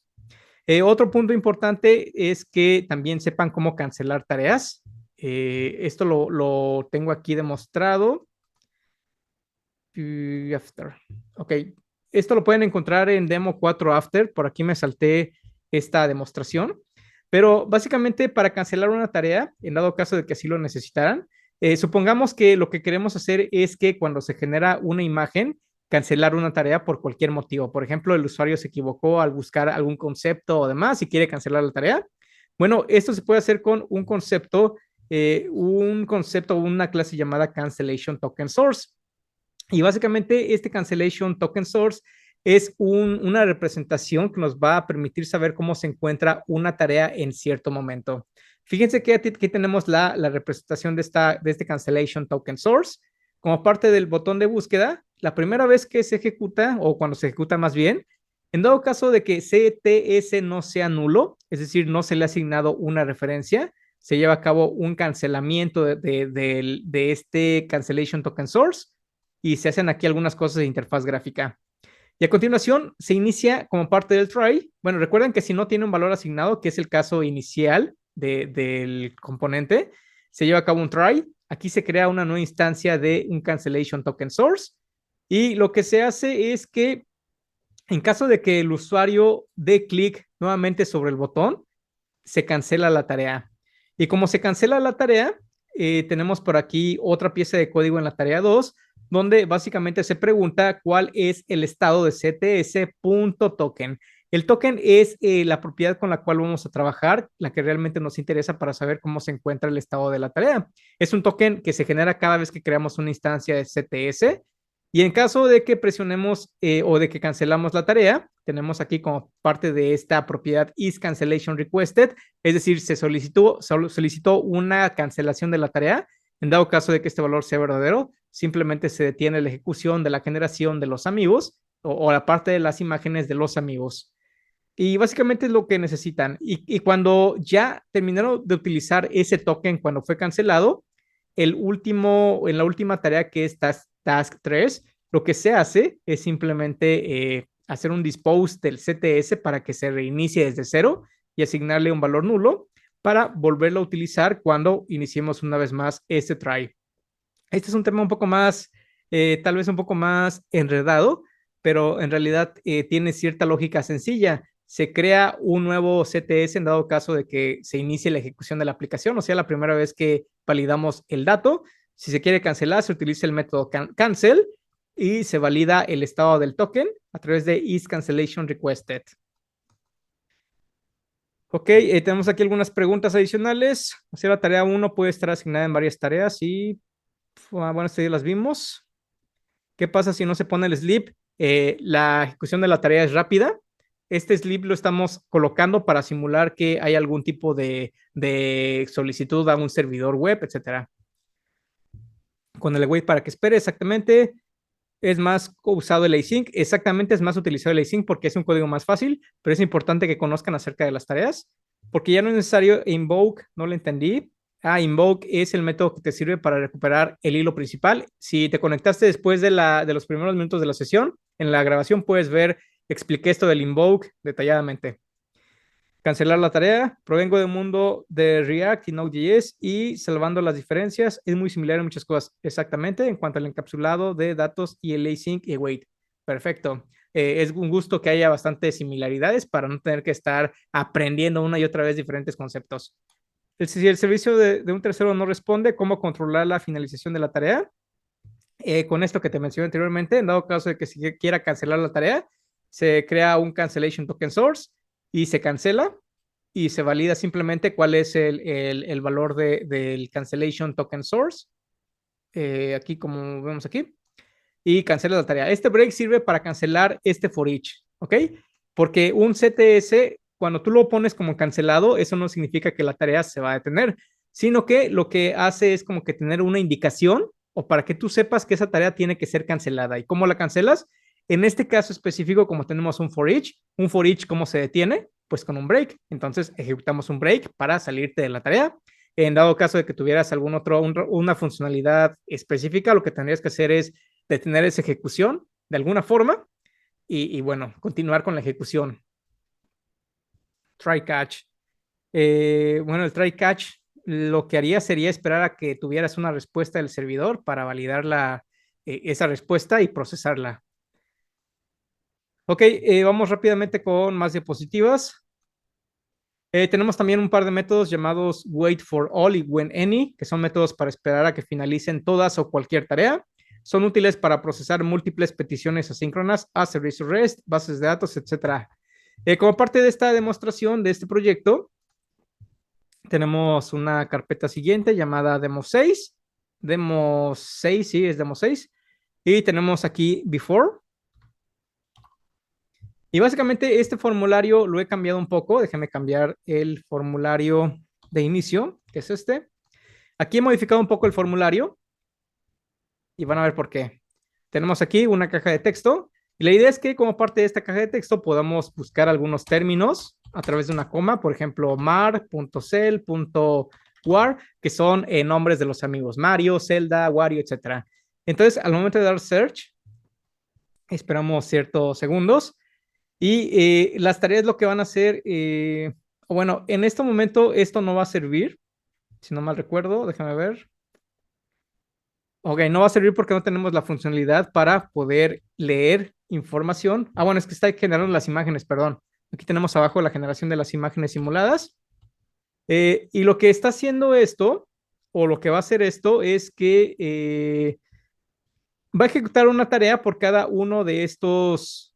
Otro punto importante es que también sepan cómo cancelar tareas. Esto lo tengo aquí demostrado. After. Ok, esto lo pueden encontrar en Demo 4 After. Por aquí me salté esta demostración. Pero básicamente para cancelar una tarea, en dado caso de que así lo necesitaran, supongamos que lo que queremos hacer es que cuando se genera una imagen, cancelar una tarea por cualquier motivo. Por ejemplo, el usuario se equivocó al buscar algún concepto o demás y quiere cancelar la tarea. Bueno, esto se puede hacer con un concepto, una clase llamada Cancellation Token Source. Y básicamente este Cancellation Token Source es una representación que nos va a permitir saber cómo se encuentra una tarea en cierto momento. Fíjense que aquí tenemos la representación de este Cancellation Token Source. Como parte del botón de búsqueda, la primera vez que se ejecuta, o cuando se ejecuta más bien, en dado caso de que CTS no sea nulo, es decir, no se le ha asignado una referencia, se lleva a cabo un cancelamiento de este Cancellation Token Source y se hacen aquí algunas cosas de interfaz gráfica. Y a continuación se inicia como parte del try. Bueno, recuerden que si no tiene un valor asignado, que es el caso inicial del componente, se lleva a cabo un try. Aquí se crea una nueva instancia de un cancellation token source. Y lo que se hace es que en caso de que el usuario dé clic nuevamente sobre el botón, se cancela la tarea. Y como se cancela la tarea, tenemos por aquí otra pieza de código en la tarea 2, donde básicamente se pregunta cuál es el estado de cts.token. El token es la propiedad con la cual vamos a trabajar, la que realmente nos interesa para saber cómo se encuentra el estado de la tarea. Es un token que se genera cada vez que creamos una instancia de CTS. Y en caso de que presionemos o de que cancelamos la tarea, tenemos aquí como parte de esta propiedad is cancellation requested, es decir, se solicitó una cancelación de la tarea. En dado caso de que este valor sea verdadero, simplemente se detiene la ejecución de la generación de los amigos o la parte de las imágenes de los amigos. Y básicamente es lo que necesitan. Y cuando ya terminaron de utilizar ese token cuando fue cancelado, en la última tarea que es task 3, lo que se hace es simplemente hacer un dispose del CTS para que se reinicie desde cero y asignarle un valor nulo para volverlo a utilizar cuando iniciemos una vez más este try. Este es un tema un poco más, tal vez un poco más enredado, pero en realidad tiene cierta lógica sencilla. Se crea un nuevo CTS en dado caso de que se inicie la ejecución de la aplicación, o sea, la primera vez que validamos el dato. Si se quiere cancelar, se utiliza el método cancel y se valida el estado del token a través de isCancellationRequested. Ok, tenemos aquí algunas preguntas adicionales. O sea, la tarea 1 puede estar asignada en varias tareas y, bueno, este día las vimos. ¿Qué pasa si no se pone el sleep? La ejecución de la tarea es rápida. Este sleep lo estamos colocando para simular que hay algún tipo de solicitud a un servidor web, etcétera. Con el wait para que espere, exactamente. Es más usado el async, exactamente es más utilizado el async porque es un código más fácil, pero es importante que conozcan acerca de las tareas, porque ya no es necesario invoke, no lo entendí. Invoke es el método que te sirve para recuperar el hilo principal. Si te conectaste después de los primeros minutos de la sesión, en la grabación puedes ver, expliqué esto del invoke detalladamente. Cancelar la tarea. Provengo del mundo de React y Node.js y salvando las diferencias. Es muy similar en muchas cosas. Exactamente, en cuanto al encapsulado de datos y el async y await. Perfecto. Es un gusto que haya bastantes similaridades para no tener que estar aprendiendo una y otra vez diferentes conceptos. Si el servicio de un tercero no responde, ¿cómo controlar la finalización de la tarea? Con esto que te mencioné anteriormente, en dado caso de que si quiera cancelar la tarea, se crea un cancellation token source y se cancela y se valida simplemente cuál es el valor del cancellation token source. Aquí, como vemos aquí, y cancela la tarea. Este break sirve para cancelar este for each, ¿ok? Porque un CTS, cuando tú lo pones como cancelado, eso no significa que la tarea se va a detener, sino que lo que hace es como que tener una indicación o para que tú sepas que esa tarea tiene que ser cancelada. ¿Y cómo la cancelas? En este caso específico, como tenemos un for each, ¿cómo se detiene? Pues con un break. Entonces ejecutamos un break para salirte de la tarea. En dado caso de que tuvieras una funcionalidad específica, lo que tendrías que hacer es detener esa ejecución de alguna forma y bueno, continuar con la ejecución. Try catch. Bueno, el try catch lo que haría sería esperar a que tuvieras una respuesta del servidor para validar esa respuesta y procesarla. Ok, vamos rápidamente con más diapositivas. Tenemos también un par de métodos llamados wait for all y when any, que son métodos para esperar a que finalicen todas o cualquier tarea. Son útiles para procesar múltiples peticiones asíncronas a servicio REST, bases de datos, etc. Como parte de esta demostración de este proyecto, tenemos una carpeta siguiente llamada demo 6. Demo 6, sí, es demo 6. Y tenemos aquí before. Y básicamente este formulario lo he cambiado un poco. Déjenme cambiar el formulario de inicio, que es este. Aquí he modificado un poco el formulario y van a ver por qué. Tenemos aquí una caja de texto y la idea es que como parte de esta caja de texto podamos buscar algunos términos a través de una coma, por ejemplo, mar.cel.war, que son nombres de los amigos Mario, Zelda, Wario, etc. Entonces, al momento de dar search, esperamos ciertos segundos y las tareas lo que van a hacer, bueno, en este momento esto no va a servir, si no mal recuerdo, déjame ver. Ok, no va a servir porque no tenemos la funcionalidad para poder leer información. Bueno, es que está generando las imágenes, perdón. Aquí tenemos abajo la generación de las imágenes simuladas. Y lo que está haciendo esto, o lo que va a hacer esto, es que va a ejecutar una tarea por cada uno de estos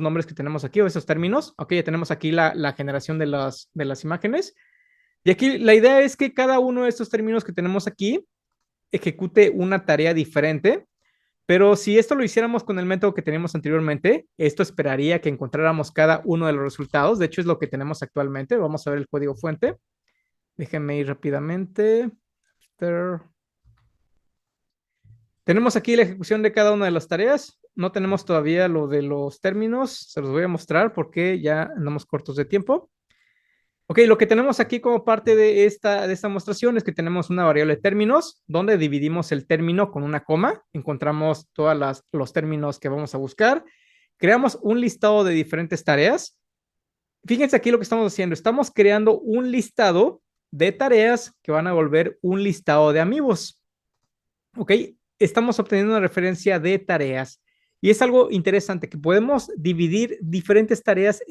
nombres que tenemos aquí, o esos términos. Ok, ya tenemos aquí la generación de las imágenes. Y aquí la idea es que cada uno de estos términos que tenemos aquí ejecute una tarea diferente, pero si esto lo hiciéramos con el método que teníamos anteriormente, esto esperaría que encontráramos cada uno de los resultados. De hecho, es lo que tenemos actualmente. Vamos a ver el código fuente. Déjenme ir rápidamente. Tenemos aquí la ejecución de cada una de las tareas. No tenemos todavía lo de los términos. Se los voy a mostrar porque ya andamos cortos de tiempo. Ok, lo que tenemos aquí como parte de esta demostración es que tenemos una variable de términos donde dividimos el término con una coma, encontramos todos los términos que vamos a buscar, creamos un listado de diferentes tareas. Fíjense aquí lo que estamos haciendo, estamos creando un listado de tareas que van a volver un listado de amigos. ¿Ok? Estamos obteniendo una referencia de tareas. Y es algo interesante que podemos dividir diferentes tareas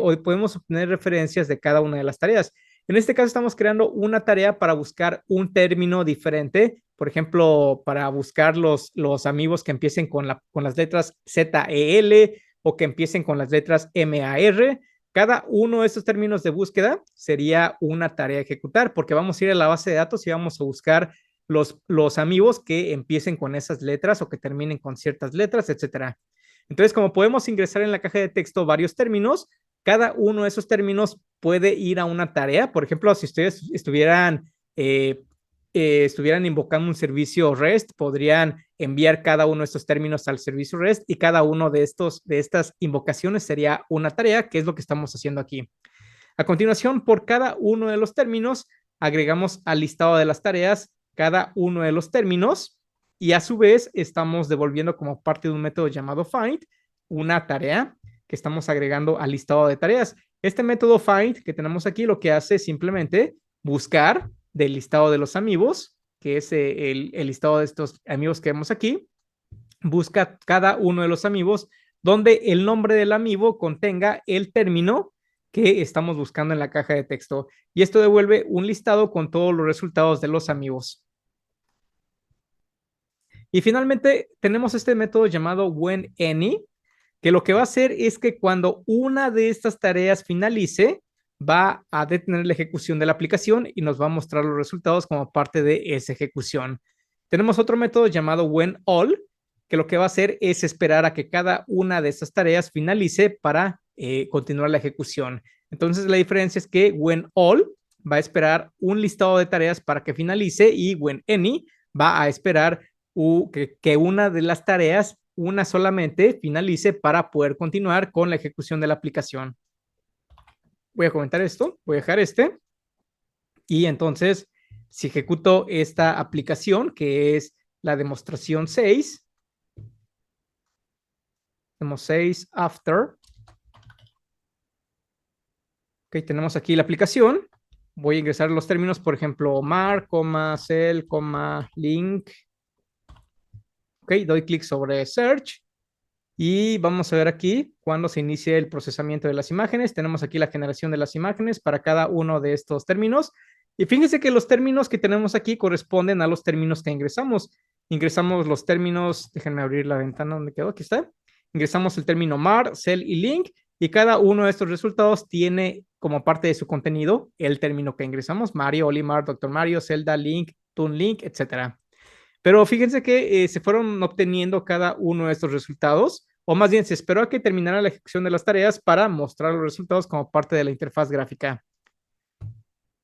o podemos obtener referencias de cada una de las tareas. En este caso estamos creando una tarea para buscar un término diferente, por ejemplo, para buscar los amigos que empiecen con las letras ZEL o que empiecen con las letras MAR. Cada uno de estos términos de búsqueda sería una tarea a ejecutar porque vamos a ir a la base de datos y vamos a buscar los amigos que empiecen con esas letras o que terminen con ciertas letras, etcétera. Entonces, como podemos ingresar en la caja de texto varios términos, cada uno de esos términos puede ir a una tarea. Por ejemplo, si ustedes estuvieran invocando un servicio REST, podrían enviar cada uno de estos términos al servicio REST y cada uno de estas invocaciones sería una tarea, que es lo que estamos haciendo aquí. A continuación, por cada uno de los términos, agregamos al listado de las tareas cada uno de los términos y a su vez estamos devolviendo como parte de un método llamado find una tarea que estamos agregando al listado de tareas. Este método find que tenemos aquí lo que hace es simplemente buscar del listado de los amigos, que es el listado de estos amigos que vemos aquí, busca cada uno de los amigos donde el nombre del amigo contenga el término que estamos buscando en la caja de texto. Y esto devuelve un listado con todos los resultados de los amigos. Y finalmente tenemos este método llamado whenAny, que lo que va a hacer es que cuando una de estas tareas finalice, va a detener la ejecución de la aplicación y nos va a mostrar los resultados como parte de esa ejecución. Tenemos otro método llamado whenAll, que lo que va a hacer es esperar a que cada una de estas tareas finalice para continuar la ejecución. Entonces la diferencia es que whenAll va a esperar un listado de tareas para que finalice y whenAny va a esperar que una de las tareas, una solamente, finalice para poder continuar con la ejecución de la aplicación. Voy a comentar esto, voy a dejar y entonces si ejecuto esta aplicación que es la demostración 6, tenemos 6 after. Ok, tenemos aquí la aplicación. Voy a ingresar los términos, por ejemplo, mar, cell, link. Ok, doy clic sobre search y vamos a ver aquí cuando se inicie el procesamiento de las imágenes. Tenemos aquí la generación de las imágenes para cada uno de estos términos. Y fíjense que los términos que tenemos aquí corresponden a los términos que ingresamos. Ingresamos los términos, déjenme abrir la ventana donde quedó, aquí está. Ingresamos el término mar, cell y link y cada uno de estos resultados tiene como parte de su contenido el término que ingresamos, Mario, Olimar, Doctor Mario, Zelda, Link, Toon Link, etcétera. Pero fíjense que se fueron obteniendo cada uno de estos resultados, o más bien se esperó a que terminara la ejecución de las tareas para mostrar los resultados como parte de la interfaz gráfica.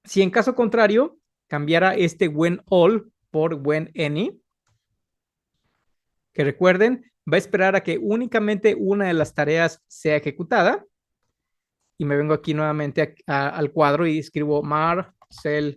Si en caso contrario, cambiara este whenAll por whenAny, que recuerden, va a esperar a que únicamente una de las tareas sea ejecutada. Y me vengo aquí nuevamente al cuadro y escribo mar, cell,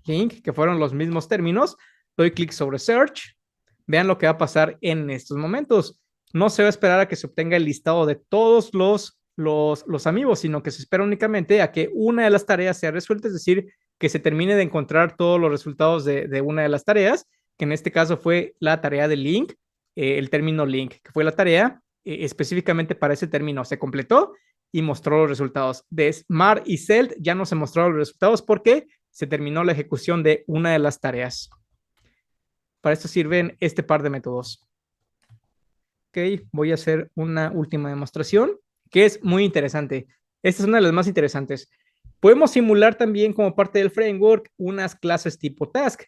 link, que fueron los mismos términos. Doy clic sobre search. Vean lo que va a pasar en estos momentos. No se va a esperar a que se obtenga el listado de todos los amigos, sino que se espera únicamente a que una de las tareas sea resuelta, es decir, que se termine de encontrar todos los resultados de una de las tareas, que en este caso fue la tarea de link, el término link, que fue la tarea específicamente para ese término. Se completó y mostró los resultados. De Smart y Celt ya no se mostraron los resultados porque se terminó la ejecución de una de las tareas. Para esto sirven este par de métodos. Ok, voy a hacer una última demostración que es muy interesante. Esta es una de las más interesantes. Podemos simular también como parte del framework unas clases tipo task.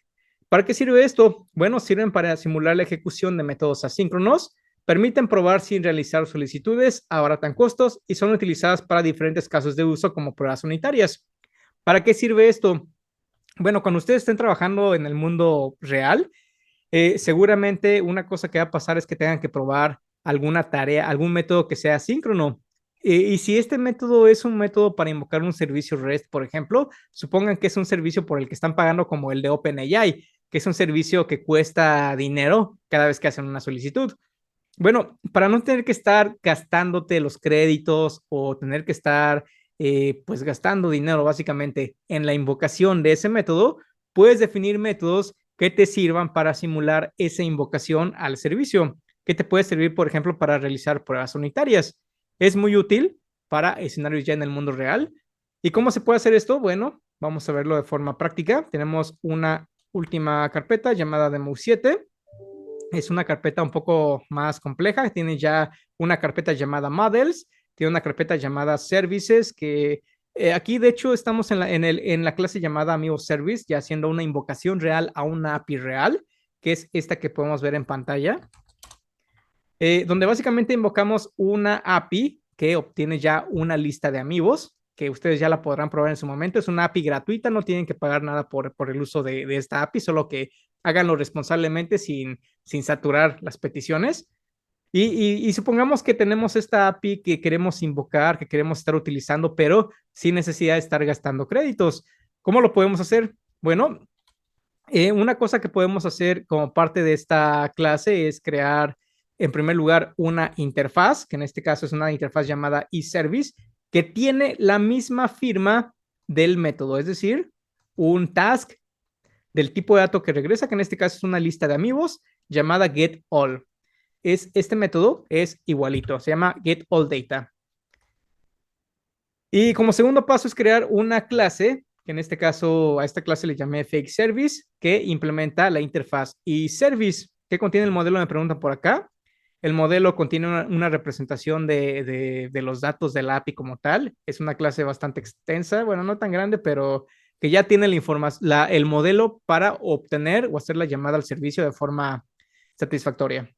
¿Para qué sirve esto? Bueno, sirven para simular la ejecución de métodos asíncronos, permiten probar sin realizar solicitudes, abaratan costos y son utilizadas para diferentes casos de uso como pruebas unitarias. ¿Para qué sirve esto? Bueno, cuando ustedes estén trabajando en el mundo real, seguramente una cosa que va a pasar es que tengan que probar alguna tarea, algún método que sea asíncrono. Y si este método es un método para invocar un servicio REST, por ejemplo, supongan que es un servicio por el que están pagando como el de OpenAI, que es un servicio que cuesta dinero cada vez que hacen una solicitud. Bueno, para no tener que estar gastándote los créditos o tener que estar pues gastando dinero básicamente en la invocación de ese método, puedes definir métodos que te sirvan para simular esa invocación al servicio, que te puede servir, por ejemplo, para realizar pruebas unitarias. Es muy útil para escenarios ya en el mundo real. ¿Y cómo se puede hacer esto? Bueno, vamos a verlo de forma práctica. Tenemos una última carpeta llamada Demo7. Es una carpeta un poco más compleja. Tiene ya una carpeta llamada Models, tiene una carpeta llamada Services, que aquí de hecho estamos en la clase llamada Amigo Service, ya haciendo una invocación real a una API real, que es esta que podemos ver en pantalla, donde básicamente invocamos una API que obtiene ya una lista de amigos, que ustedes ya la podrán probar en su momento. Es una API gratuita, no tienen que pagar nada por el uso de esta API, solo que háganlo responsablemente sin saturar las peticiones. Y supongamos que tenemos esta API que queremos invocar, que queremos estar utilizando, pero sin necesidad de estar gastando créditos. ¿Cómo lo podemos hacer? Bueno, una cosa que podemos hacer como parte de esta clase es crear, en primer lugar, una interfaz, que en este caso es una interfaz llamada eService, que tiene la misma firma del método, es decir, un task del tipo de dato que regresa, que en este caso es una lista de amigos llamada getAll. Este método es igualito, se llama getAllData. Y como segundo paso es crear una clase, que en este caso a esta clase le llamé Fake Service, que implementa la interfaz eService. ¿Qué contiene el modelo? Me preguntan por acá. El modelo contiene una representación de los datos de la API como tal. Es una clase bastante extensa, bueno, no tan grande, pero que ya tiene la información, el modelo para obtener o hacer la llamada al servicio de forma satisfactoria.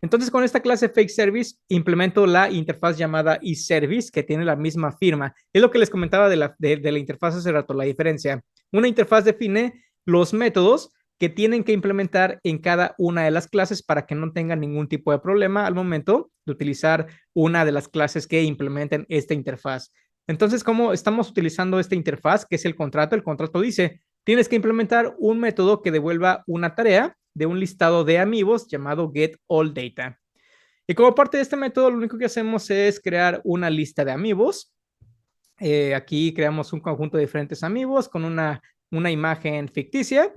Entonces, con esta clase Fake Service, implemento la interfaz llamada eService, que tiene la misma firma. Es lo que les comentaba de la interfaz hace rato, la diferencia. Una interfaz define los métodos que tienen que implementar en cada una de las clases para que no tengan ningún tipo de problema al momento de utilizar una de las clases que implementen esta interfaz. Entonces, ¿cómo estamos utilizando esta interfaz, que es el contrato? El contrato dice, tienes que implementar un método que devuelva una tarea de un listado de amigos llamado getAllData. Y como parte de este método, lo único que hacemos es crear una lista de amigos. Aquí creamos un conjunto de diferentes amigos con una imagen ficticia.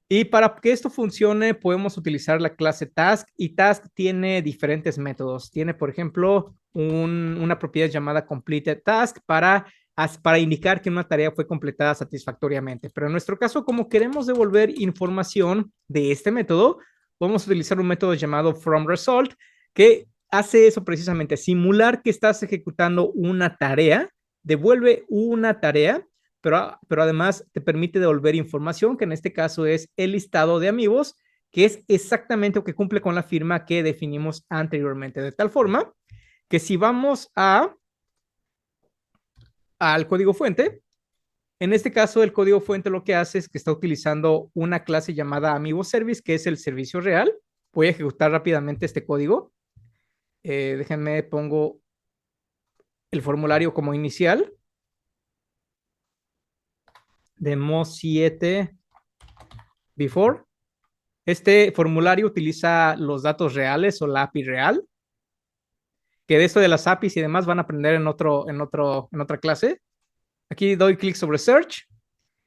Y para que esto funcione, podemos utilizar la clase Task, y Task tiene diferentes métodos. Tiene, por ejemplo, una propiedad llamada Completed Task para indicar que una tarea fue completada satisfactoriamente. Pero en nuestro caso, como queremos devolver información de este método, vamos a utilizar un método llamado FromResult, que hace eso precisamente, simular que estás ejecutando una tarea, devuelve una tarea, pero además te permite devolver información, que en este caso es el listado de amigos, que es exactamente lo que cumple con la firma que definimos anteriormente, de tal forma que si vamos al código fuente, en este caso el código fuente lo que hace es que está utilizando una clase llamada Amigo Service, que es el servicio real. Voy a ejecutar rápidamente este código. Déjenme, pongo el formulario como inicial. Demo 7 before. Este formulario utiliza los datos reales o la API real, que de esto de las APIs y demás van a aprender en otra clase. Aquí doy clic sobre Search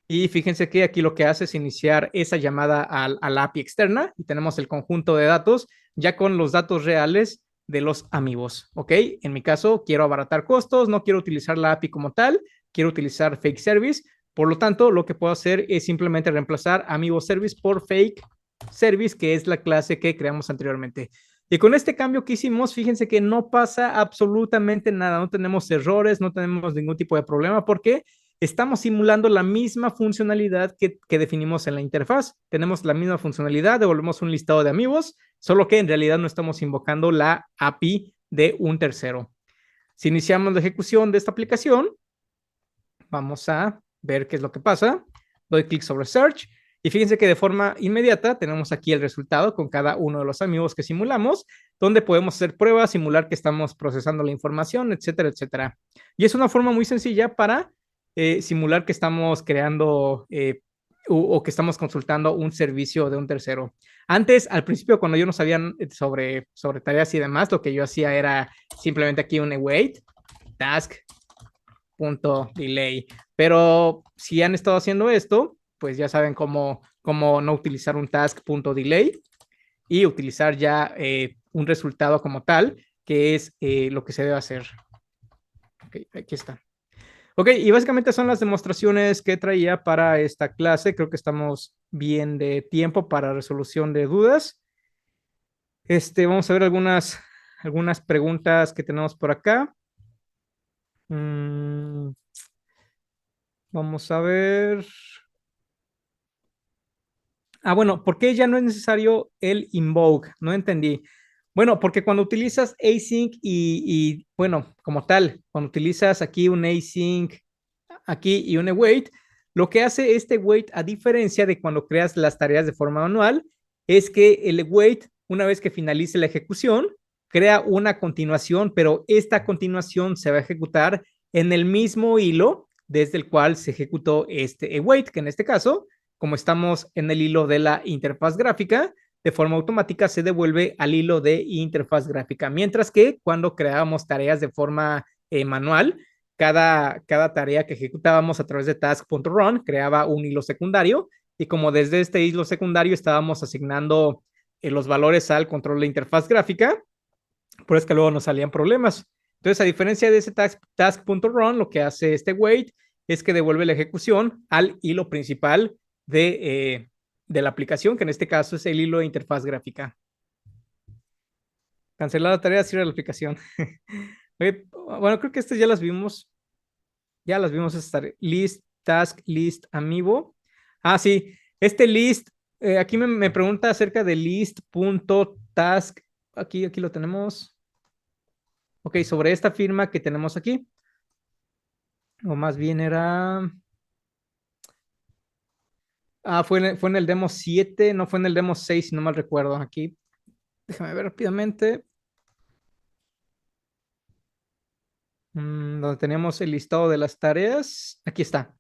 y fíjense que aquí lo que hace es iniciar esa llamada a la API externa y tenemos el conjunto de datos ya con los datos reales de los amigos, ¿ok? En mi caso, quiero abaratar costos, no quiero utilizar la API como tal, quiero utilizar Fake Service. Por lo tanto, lo que puedo hacer es simplemente reemplazar Amigo Service por Fake Service, que es la clase que creamos anteriormente. Y con este cambio que hicimos, fíjense que no pasa absolutamente nada, no tenemos errores, no tenemos ningún tipo de problema, porque estamos simulando la misma funcionalidad que definimos en la interfaz. Tenemos la misma funcionalidad, devolvemos un listado de amigos, solo que en realidad no estamos invocando la API de un tercero. Si iniciamos la ejecución de esta aplicación, vamos a ver qué es lo que pasa. Doy clic sobre Search y fíjense que de forma inmediata tenemos aquí el resultado con cada uno de los amigos que simulamos, donde podemos hacer pruebas, simular que estamos procesando la información, etcétera, etcétera. Y es una forma muy sencilla para simular que estamos creando o que estamos consultando un servicio de un tercero. Antes, al principio, cuando yo no sabía sobre tareas y demás, lo que yo hacía era simplemente aquí un await, task, task.delay. Pero si han estado haciendo esto, pues ya saben cómo no utilizar un task.delay y utilizar ya un resultado como tal, que es lo que se debe hacer. Ok, aquí está. Ok, y básicamente son las demostraciones que traía para esta clase. Creo que estamos bien de tiempo para resolución de dudas. Vamos a ver algunas preguntas que tenemos por acá. Vamos a ver. Bueno, ¿por qué ya no es necesario el invoke? No entendí. Bueno, porque cuando utilizas async bueno, como tal, cuando utilizas aquí un async aquí y un await, lo que hace este await, a diferencia de cuando creas las tareas de forma manual, es que el await, una vez que finalice la ejecución, crea una continuación, pero esta continuación se va a ejecutar en el mismo hilo desde el cual se ejecutó este await, que en este caso, como estamos en el hilo de la interfaz gráfica, de forma automática se devuelve al hilo de interfaz gráfica, mientras que cuando creábamos tareas de forma manual, cada tarea que ejecutábamos a través de task.run creaba un hilo secundario y como desde este hilo secundario estábamos asignando los valores al control de interfaz gráfica, por eso que luego nos salían problemas. Entonces, a diferencia de ese task.run, lo que hace este wait es que devuelve la ejecución al hilo principal de la aplicación, que en este caso es el hilo de interfaz gráfica. Cancelar la tarea, cierra la aplicación. Bueno, creo que estas ya las vimos. Ya las vimos estar. List, task, list, amiibo. Sí, este list, aquí me pregunta acerca de list.task. Aquí lo tenemos. Ok, sobre esta firma que tenemos aquí. O más bien era. Fue en el demo 7, no fue en el demo 6, si no mal recuerdo. Aquí, déjame ver rápidamente. Donde teníamos el listado de las tareas. Aquí está.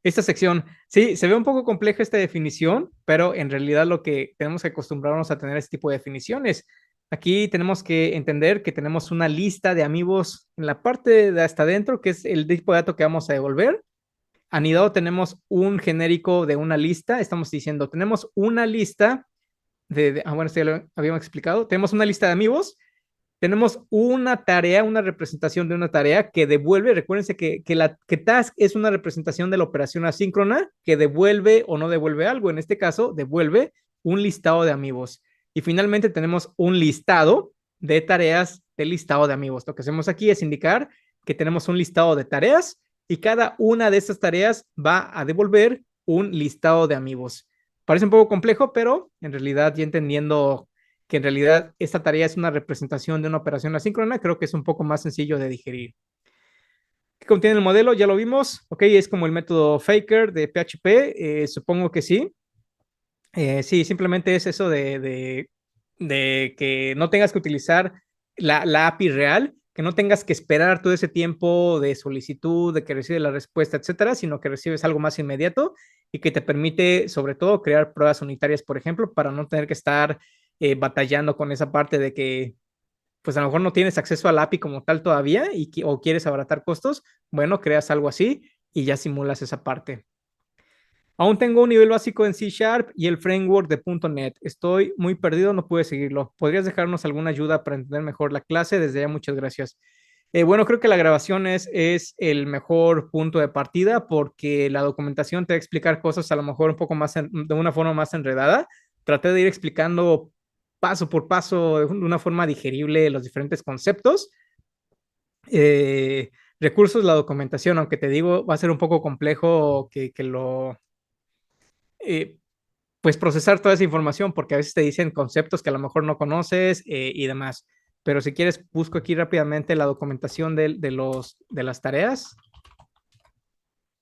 Esta sección, sí, se ve un poco compleja esta definición, pero en realidad lo que tenemos que acostumbrarnos a tener este tipo de definiciones. Aquí tenemos que entender que tenemos una lista de amigos en la parte de hasta adentro, que es el tipo de dato que vamos a devolver. Anidado tenemos un genérico de una lista. Estamos diciendo, tenemos una lista bueno, esto ya lo habíamos explicado. Tenemos una lista de amigos, tenemos una tarea, una representación de una tarea que devuelve, recuérdense que task es una representación de la operación asíncrona que devuelve o no devuelve algo. En este caso, devuelve un listado de amigos. Y finalmente tenemos un listado de tareas del listado de amigos. Lo que hacemos aquí es indicar que tenemos un listado de tareas y cada una de estas tareas va a devolver un listado de amigos. Parece un poco complejo, pero en realidad ya entendiendo que en realidad esta tarea es una representación de una operación asíncrona, creo que es un poco más sencillo de digerir. ¿Qué contiene el modelo? Ya lo vimos. Ok, es como el método Faker de PHP. Supongo que sí. Sí, simplemente es eso de que no tengas que utilizar la API real, que no tengas que esperar todo ese tiempo de solicitud, de que recibe la respuesta, etcétera, sino que recibes algo más inmediato y que te permite, sobre todo, crear pruebas unitarias, por ejemplo, para no tener que estar batallando con esa parte de que, pues a lo mejor no tienes acceso al API como tal todavía o quieres abaratar costos. Bueno, creas algo así y ya simulas esa parte. Aún tengo un nivel básico en C Sharp y el framework de .NET. Estoy muy perdido, no pude seguirlo. ¿Podrías dejarnos alguna ayuda para entender mejor la clase? Desde ya, muchas gracias. Bueno, creo que la grabación es el mejor punto de partida porque la documentación te va a explicar cosas a lo mejor un poco más de una forma más enredada. Traté de ir explicando paso por paso de una forma digerible los diferentes conceptos. Recursos, la documentación, aunque te digo, va a ser un poco complejo que lo pues procesar toda esa información, porque a veces te dicen conceptos que a lo mejor no conoces y demás. Pero si quieres, busco aquí rápidamente la documentación de las tareas.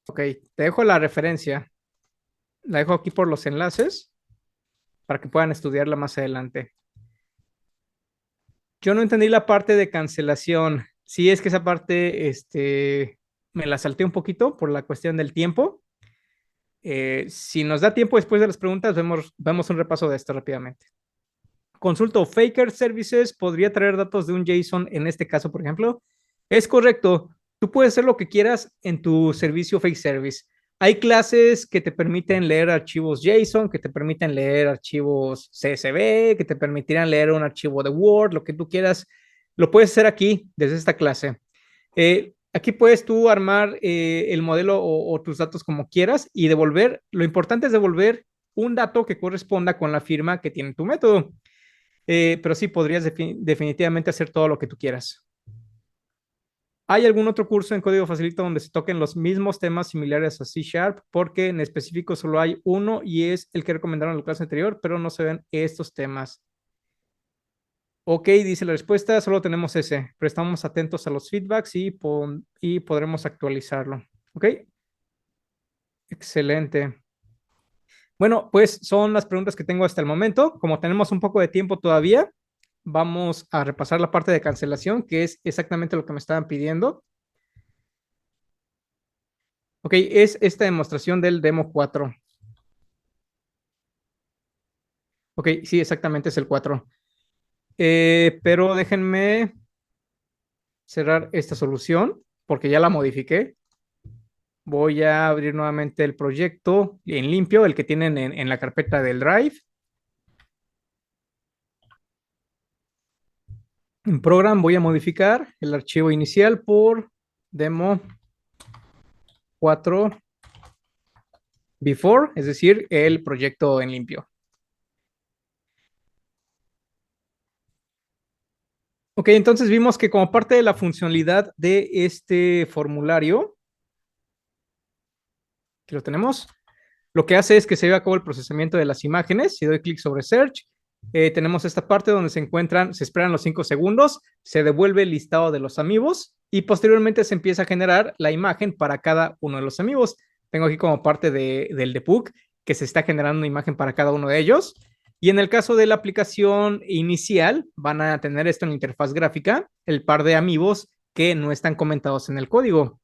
Ok, te dejo la referencia. La dejo aquí por los enlaces para que puedan estudiarla más adelante. Yo no entendí la parte de cancelación. Sí, es que esa parte, me la salté un poquito por la cuestión del tiempo. Si nos da tiempo después de las preguntas, vemos un repaso de esto rápidamente. Consulto Faker Services podría traer datos de un JSON en este caso, por ejemplo. Es correcto. Tú puedes hacer lo que quieras en tu servicio Fake Service. Hay clases que te permiten leer archivos JSON, que te permiten leer archivos CSV, que te permitirán leer un archivo de Word, lo que tú quieras. Lo puedes hacer aquí, desde esta clase. Aquí puedes tú armar el modelo o tus datos como quieras y devolver. Lo importante es devolver un dato que corresponda con la firma que tiene tu método. Pero sí, podrías definitivamente hacer todo lo que tú quieras. ¿Hay algún otro curso en Código Facilito donde se toquen los mismos temas similares a C Sharp? Porque en específico solo hay uno y es el que recomendaron en la clase anterior, pero no se ven estos temas. Ok, dice la respuesta, solo tenemos ese, pero estamos atentos a los feedbacks y podremos actualizarlo. Ok, excelente. Bueno, pues son las preguntas que tengo hasta el momento. Como tenemos un poco de tiempo todavía, vamos a repasar la parte de cancelación, que es exactamente lo que me estaban pidiendo. Ok, es esta demostración del demo 4. Ok, sí, exactamente es el 4. Pero déjenme cerrar esta solución porque ya la modifiqué. Voy a abrir nuevamente el proyecto en limpio, el que tienen en la carpeta del Drive. En Program voy a modificar el archivo inicial por demo 4 before, es decir, el proyecto en limpio. Ok, entonces vimos que como parte de la funcionalidad de este formulario, que lo tenemos, lo que hace es que se lleva a cabo el procesamiento de las imágenes. Si doy clic sobre Search, tenemos esta parte donde se encuentran, se esperan los 5 segundos, se devuelve el listado de los amigos y posteriormente se empieza a generar la imagen para cada uno de los amigos. Tengo aquí como parte del debug que se está generando una imagen para cada uno de ellos. Y en el caso de la aplicación inicial, van a tener esto en la interfaz gráfica, el par de amigos que no están comentados en el código.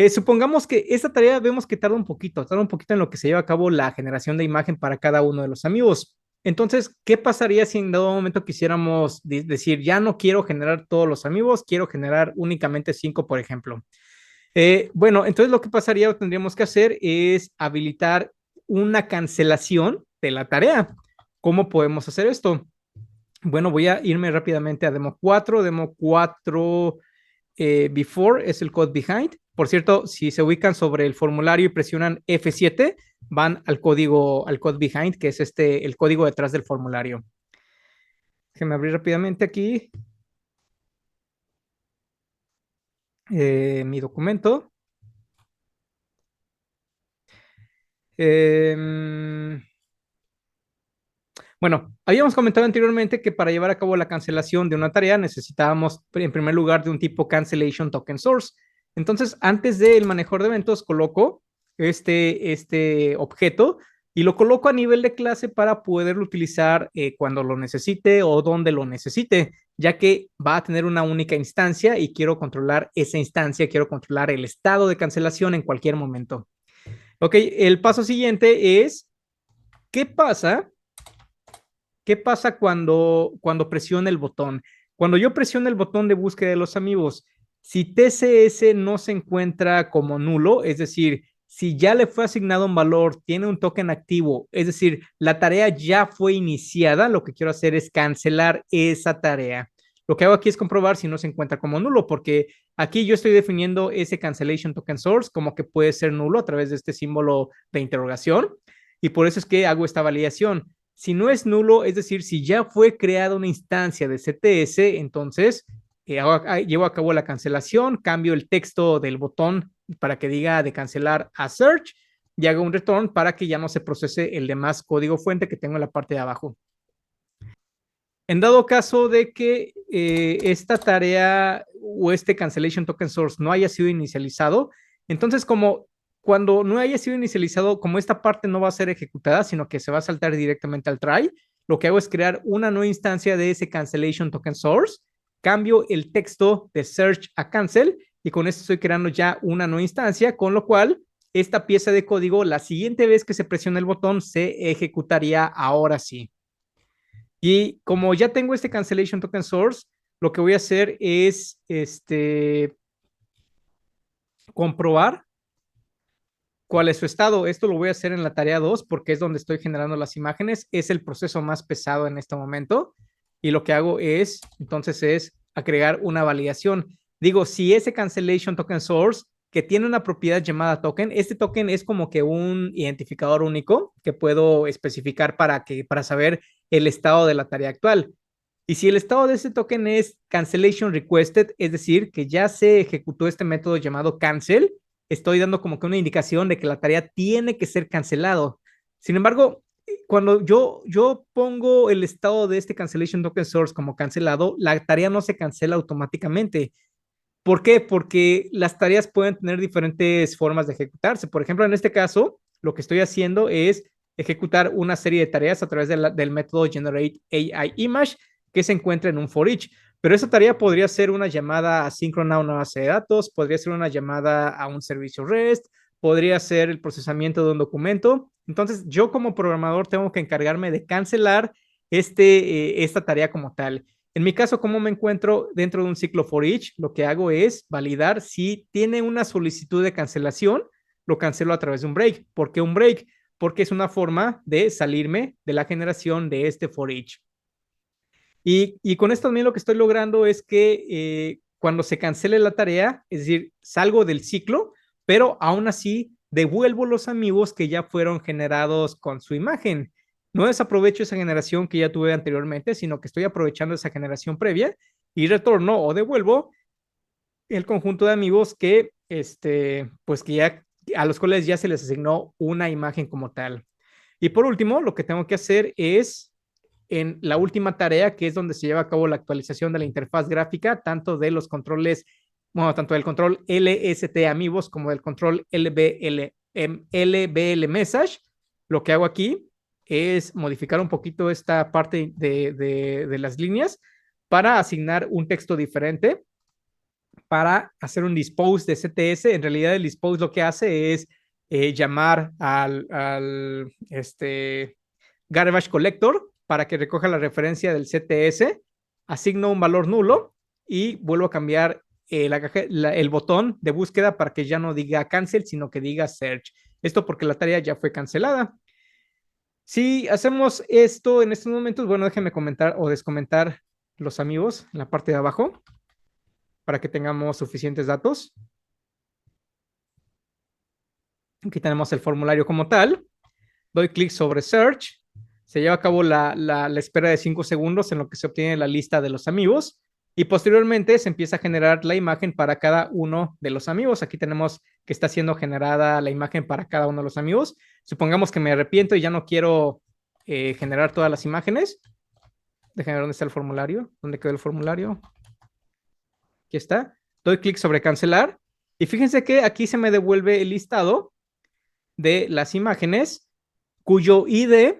Supongamos que esta tarea vemos que tarda un poquito en lo que se lleva a cabo la generación de imagen para cada uno de los amigos. Entonces, ¿qué pasaría si en dado momento quisiéramos decir, ya no quiero generar todos los amigos, quiero generar únicamente 5, por ejemplo? Bueno, entonces lo que pasaría o tendríamos que hacer es habilitar una cancelación de la tarea. ¿Cómo podemos hacer esto? Bueno, voy a irme rápidamente a demo 4. Demo 4 before es el code behind. Por cierto, si se ubican sobre el formulario y presionan F7, van al code behind, que es el código detrás del formulario. Déjenme abrir rápidamente aquí mi documento. Eh, Bueno, habíamos comentado anteriormente que para llevar a cabo la cancelación de una tarea necesitábamos, en primer lugar, de un tipo cancellation token source. Entonces, antes del manejador de eventos, coloco este objeto y lo coloco a nivel de clase para poderlo utilizar cuando lo necesite o donde lo necesite, ya que va a tener una única instancia y quiero controlar esa instancia, quiero controlar el estado de cancelación en cualquier momento. Ok, el paso siguiente es, ¿qué pasa? ¿Qué pasa cuando presiona el botón? Cuando yo presiono el botón de búsqueda de los amigos, si TCS no se encuentra como nulo, es decir, si ya le fue asignado un valor, tiene un token activo, es decir, la tarea ya fue iniciada, lo que quiero hacer es cancelar esa tarea. Lo que hago aquí es comprobar si no se encuentra como nulo, porque aquí yo estoy definiendo ese cancellation token source como que puede ser nulo a través de este símbolo de interrogación, y por eso es que hago esta validación. Si no es nulo, es decir, si ya fue creada una instancia de CTS, entonces llevo a cabo la cancelación, cambio el texto del botón para que diga de cancelar a search y hago un return para que ya no se procese el demás código fuente que tengo en la parte de abajo. En dado caso de que esta tarea o este cancellation token source no haya sido inicializado, entonces como cuando no haya sido inicializado, como esta parte no va a ser ejecutada, sino que se va a saltar directamente al try, lo que hago es crear una nueva instancia de ese cancellation token source, cambio el texto de search a cancel y con esto estoy creando ya una nueva instancia, con lo cual esta pieza de código, la siguiente vez que se presione el botón, se ejecutaría ahora sí. Y como ya tengo este cancellation token source, lo que voy a hacer es comprobar cuál es su estado. Esto lo voy a hacer en la tarea 2 porque es donde estoy generando las imágenes. Es el proceso más pesado en este momento. Y lo que hago es, entonces, es agregar una validación. Digo, si ese cancellation token source que tiene una propiedad llamada token, este token es como que un identificador único que puedo especificar para saber el estado de la tarea actual. Y si el estado de ese token es cancellation requested, es decir, que ya se ejecutó este método llamado cancel, estoy dando como que una indicación de que la tarea tiene que ser cancelado. Sin embargo, cuando yo pongo el estado de este cancellation token source como cancelado, la tarea no se cancela automáticamente. ¿Por qué? Porque las tareas pueden tener diferentes formas de ejecutarse. Por ejemplo, en este caso, lo que estoy haciendo es ejecutar una serie de tareas a través del método Generate AI Image que se encuentra en un for each. Pero esa tarea podría ser una llamada asíncrona a una base de datos, podría ser una llamada a un servicio REST, podría ser el procesamiento de un documento. Entonces, yo como programador tengo que encargarme de cancelar esta tarea como tal. En mi caso, como me encuentro dentro de un ciclo for each, lo que hago es validar si tiene una solicitud de cancelación, lo cancelo a través de un break. ¿Por qué un break? Porque es una forma de salirme de la generación de este for each. Y con esto también lo que estoy logrando es que cuando se cancele la tarea, es decir, salgo del ciclo, pero aún así devuelvo los amigos que ya fueron generados con su imagen. No desaprovecho esa generación que ya tuve anteriormente, sino que estoy aprovechando esa generación previa y retorno o devuelvo el conjunto de amigos que, pues que ya, a los cuales ya se les asignó una imagen como tal. Y por último, lo que tengo que hacer es en la última tarea, que es donde se lleva a cabo la actualización de la interfaz gráfica, tanto de los controles, bueno, tanto del control LST Amigos como del control LBL Message. Lo que hago aquí es modificar un poquito esta parte de las líneas para asignar un texto diferente, para hacer un dispose de CTS. En realidad, el dispose lo que hace es llamar al garbage collector para que recoja la referencia del CTS, asigno un valor nulo y vuelvo a cambiar el botón de búsqueda para que ya no diga cancel, sino que diga search. Esto porque la tarea ya fue cancelada. Si hacemos esto en estos momentos, bueno, déjenme comentar o descomentar los amigos en la parte de abajo para que tengamos suficientes datos. Aquí tenemos el formulario como tal. Doy clic sobre Search. Se lleva a cabo la espera de 5 segundos en lo que se obtiene la lista de los amigos. Y posteriormente se empieza a generar la imagen para cada uno de los amigos. Aquí tenemos que está siendo generada la imagen para cada uno de los amigos. Supongamos que me arrepiento y ya no quiero generar todas las imágenes. Déjenme ver dónde está el formulario. ¿Dónde quedó el formulario? Aquí está. Doy clic sobre cancelar. Y fíjense que aquí se me devuelve el listado de las imágenes cuyo ID,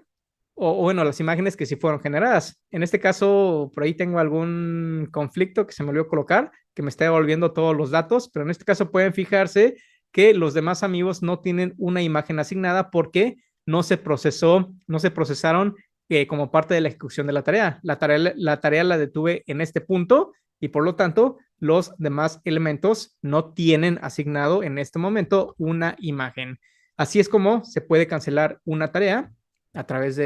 o bueno, las imágenes que sí fueron generadas. En este caso, por ahí tengo algún conflicto que se me olvidó colocar, que me está devolviendo todos los datos, pero en este caso pueden fijarse que los demás amigos no tienen una imagen asignada porque no se procesaron como parte de la ejecución de la tarea. La tarea la detuve en este punto y por lo tanto los demás elementos no tienen asignado en este momento una imagen. Así es como se puede cancelar una tarea a través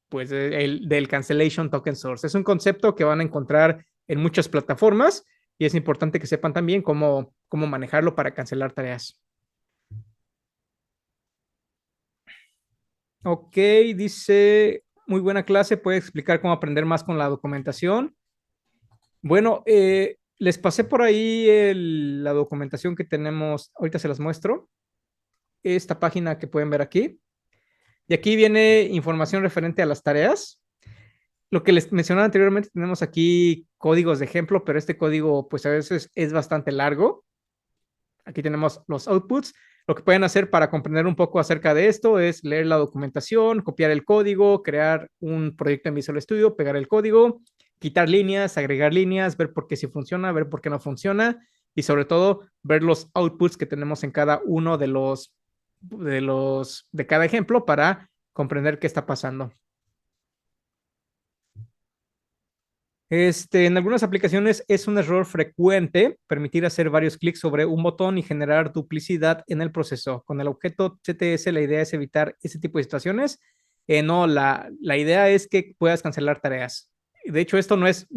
pues, del cancellation token source. Es un concepto que van a encontrar en muchas plataformas y es importante que sepan también cómo manejarlo para cancelar tareas. Ok, dice, muy buena clase, puede explicar cómo aprender más con la documentación. Bueno, les pasé por ahí la documentación que tenemos, ahorita se las muestro, esta página que pueden ver aquí. Y aquí viene información referente a las tareas. Lo que les mencionaba anteriormente, tenemos aquí códigos de ejemplo, pero este código pues a veces es bastante largo. Aquí tenemos los outputs. Lo que pueden hacer para comprender un poco acerca de esto es leer la documentación, copiar el código, crear un proyecto en Visual Studio, pegar el código, quitar líneas, agregar líneas, ver por qué sí funciona, ver por qué no funciona y sobre todo ver los outputs que tenemos en cada uno de cada ejemplo para comprender qué está pasando. En algunas aplicaciones es un error frecuente permitir hacer varios clics sobre un botón y generar duplicidad en el proceso. Con el objeto CTS la idea es evitar ese tipo de situaciones. No, la idea es que puedas cancelar tareas. De hecho, esto no es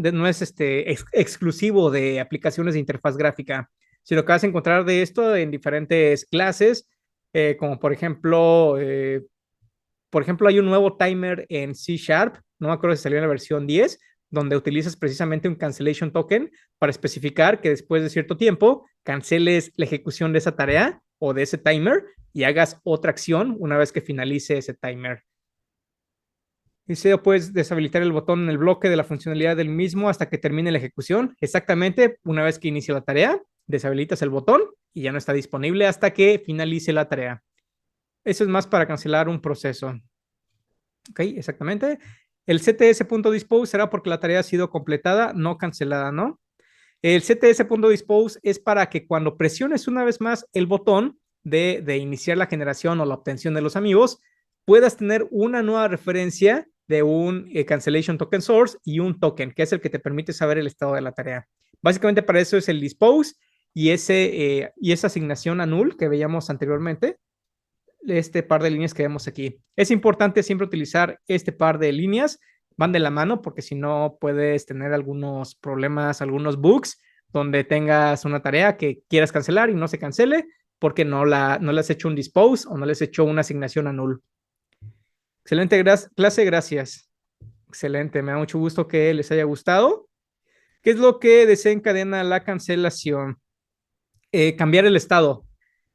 exclusivo de aplicaciones de interfaz gráfica, sino que vas a encontrar de esto en diferentes clases, como por ejemplo, hay un nuevo timer en C Sharp, no me acuerdo si salió en la versión 10, donde utilizas precisamente un cancellation token para especificar que después de cierto tiempo canceles la ejecución de esa tarea o de ese timer y hagas otra acción una vez que finalice ese timer. Dice, puedes deshabilitar el botón en el bloque de la funcionalidad del mismo hasta que termine la ejecución. Exactamente, una vez que inicie la tarea, deshabilitas el botón y ya no está disponible hasta que finalice la tarea. Eso es más para cancelar un proceso. Ok, exactamente. El cts.dispose será porque la tarea ha sido completada, no cancelada, ¿no? El cts.dispose es para que cuando presiones una vez más el botón de iniciar la generación o la obtención de los amigos, puedas tener una nueva referencia de un cancellation token source y un token, que es el que te permite saber el estado de la tarea. Básicamente para eso es el dispose y esa asignación a null que veíamos anteriormente, este par de líneas que vemos aquí. Es importante siempre utilizar este par de líneas, van de la mano porque si no puedes tener algunos problemas, algunos bugs donde tengas una tarea que quieras cancelar y no se cancele porque no le has hecho un dispose o no le has hecho una asignación a null. Excelente clase, gracias. Excelente, me da mucho gusto que les haya gustado. ¿Qué es lo que desencadena la cancelación? Cambiar el estado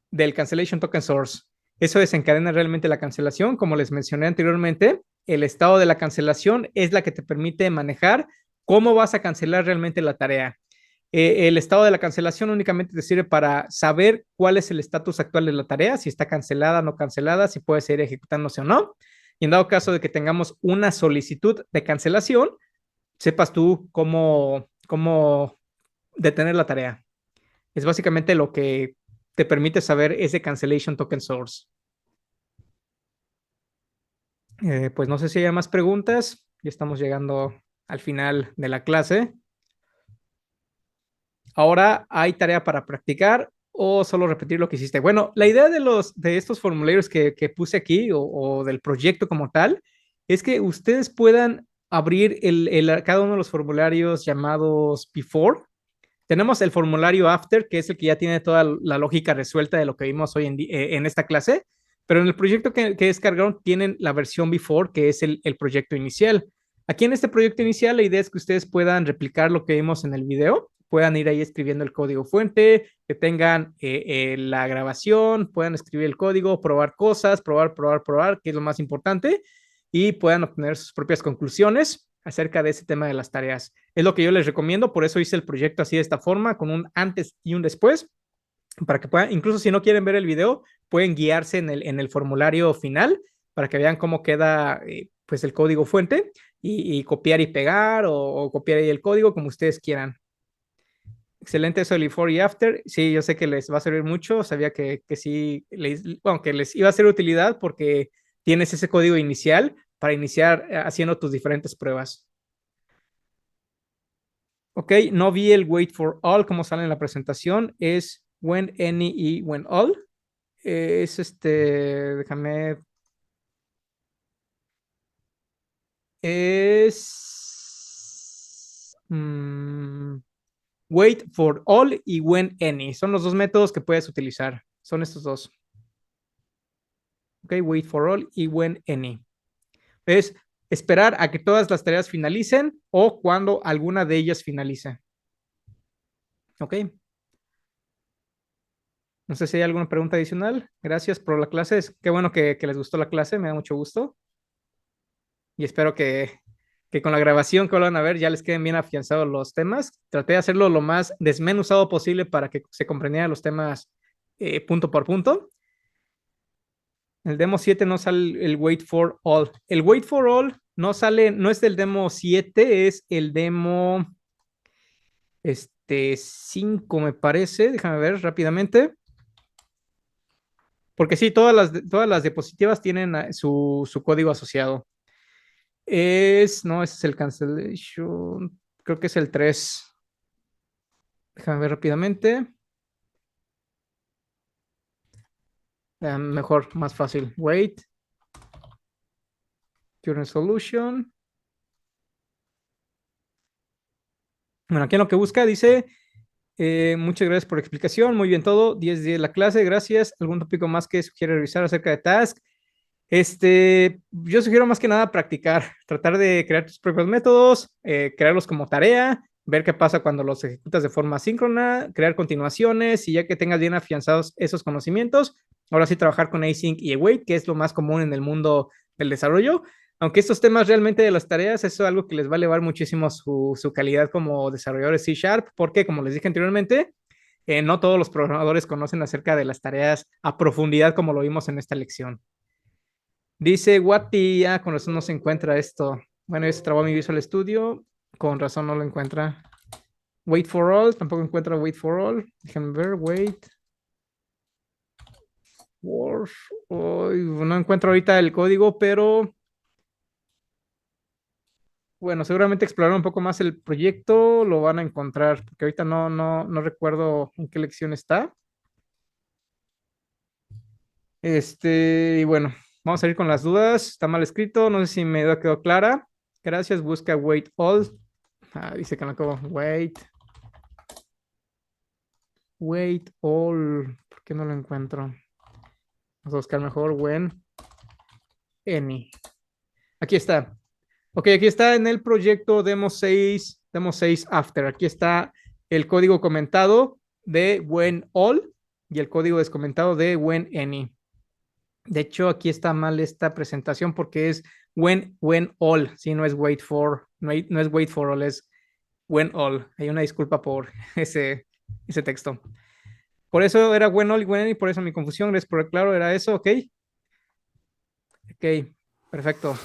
del cancellation token source. Eso desencadena realmente la cancelación. Como les mencioné anteriormente, el estado de la cancelación es la que te permite manejar cómo vas a cancelar realmente la tarea. El estado de la cancelación únicamente te sirve para saber cuál es el estatus actual de la tarea, si está cancelada o no cancelada, si puede seguir ejecutándose o no. Y en dado caso de que tengamos una solicitud de cancelación, sepas tú cómo detener la tarea. Es básicamente lo que te permite saber ese cancellation token source. Pues no sé si hay más preguntas. Ya estamos llegando al final de la clase. Ahora, ¿hay tarea para practicar o solo repetir lo que hiciste? Bueno, la idea de estos formularios que puse aquí o del proyecto como tal es que ustedes puedan abrir cada uno de los formularios llamados before. Tenemos el formulario after, que es el que ya tiene toda la lógica resuelta de lo que vimos hoy en esta clase, pero en el proyecto que descargaron tienen la versión before, que es el proyecto inicial. Aquí en este proyecto inicial, la idea es que ustedes puedan replicar lo que vimos en el video, puedan ir ahí escribiendo el código fuente, que tengan la grabación, puedan escribir el código, probar cosas, probar, que es lo más importante, y puedan obtener sus propias conclusiones acerca de ese tema de las tareas. Es lo que yo les recomiendo, por eso hice el proyecto así de esta forma, con un antes y un después, para que puedan, incluso si no quieren ver el video, pueden guiarse en el formulario final para que vean cómo queda pues el código fuente y copiar y pegar o copiar ahí el código como ustedes quieran. Excelente eso del before y after. Sí, yo sé que les va a servir mucho. Sabía que sí, bueno, que les iba a ser utilidad porque tienes ese código inicial para iniciar haciendo tus diferentes pruebas. Ok, no vi el wait for all como sale en la presentación. Es when any y when all. Déjame. Wait for all y when any. Son los dos métodos que puedes utilizar. Son estos dos. Ok, wait for all y when any. Es esperar a que todas las tareas finalicen o cuando alguna de ellas finalice. Ok. No sé si hay alguna pregunta adicional. Gracias por la clase. Qué bueno que les gustó la clase. Me da mucho gusto. Y espero que con la grabación que van a ver ya les queden bien afianzados los temas. Traté de hacerlo lo más desmenuzado posible para que se comprendieran los temas punto por punto. El demo 7 no sale el wait for all. El wait for all no sale, no es del demo 7, es el demo 5, me parece. Déjame ver rápidamente. Porque sí, todas las diapositivas tienen su código asociado. No, ese es el cancellation. Creo que es el 3. Déjame ver rápidamente. Mejor, más fácil. Wait. Current solution. Bueno, aquí en lo que busca dice, muchas gracias por la explicación, muy bien todo, 10 la clase, gracias. ¿Algún tópico más que sugiere revisar acerca de Task? Yo sugiero más que nada practicar, tratar de crear tus propios métodos, crearlos como tarea, ver qué pasa cuando los ejecutas de forma síncrona, crear continuaciones y ya que tengas bien afianzados esos conocimientos, ahora sí trabajar con async y await, que es lo más común en el mundo del desarrollo. Aunque estos temas realmente de las tareas, eso es algo que les va a elevar muchísimo su calidad como desarrolladores C Sharp, porque como les dije anteriormente, no todos los programadores conocen acerca de las tareas a profundidad como lo vimos en esta lección. Dice Wati, con razón no se encuentra esto. Bueno, ese trabó mi Visual Studio, con razón no lo encuentra. Wait for all, tampoco encuentra wait for all. Déjenme ver, wait. For, no encuentro ahorita el código, pero bueno, seguramente explorar un poco más el proyecto lo van a encontrar, porque ahorita no recuerdo en qué lección está. Y bueno, vamos a ir con las dudas. Está mal escrito, no sé si me quedó clara. Gracias, busca wait all. Dice que no acabo. Wait all. ¿Por qué no lo encuentro? Vamos a buscar mejor when any. Aquí está. Ok, aquí está en el proyecto demo 6 after. Aquí está el código comentado de when all y el código descomentado de when any. De hecho, aquí está mal esta presentación porque es when all. Sí, no es wait for, no es wait for all, es when all. Hay una disculpa por ese texto. Por eso era when all y when any, por eso mi confusión. Gracias por el claro, era eso, ok. Ok, perfecto.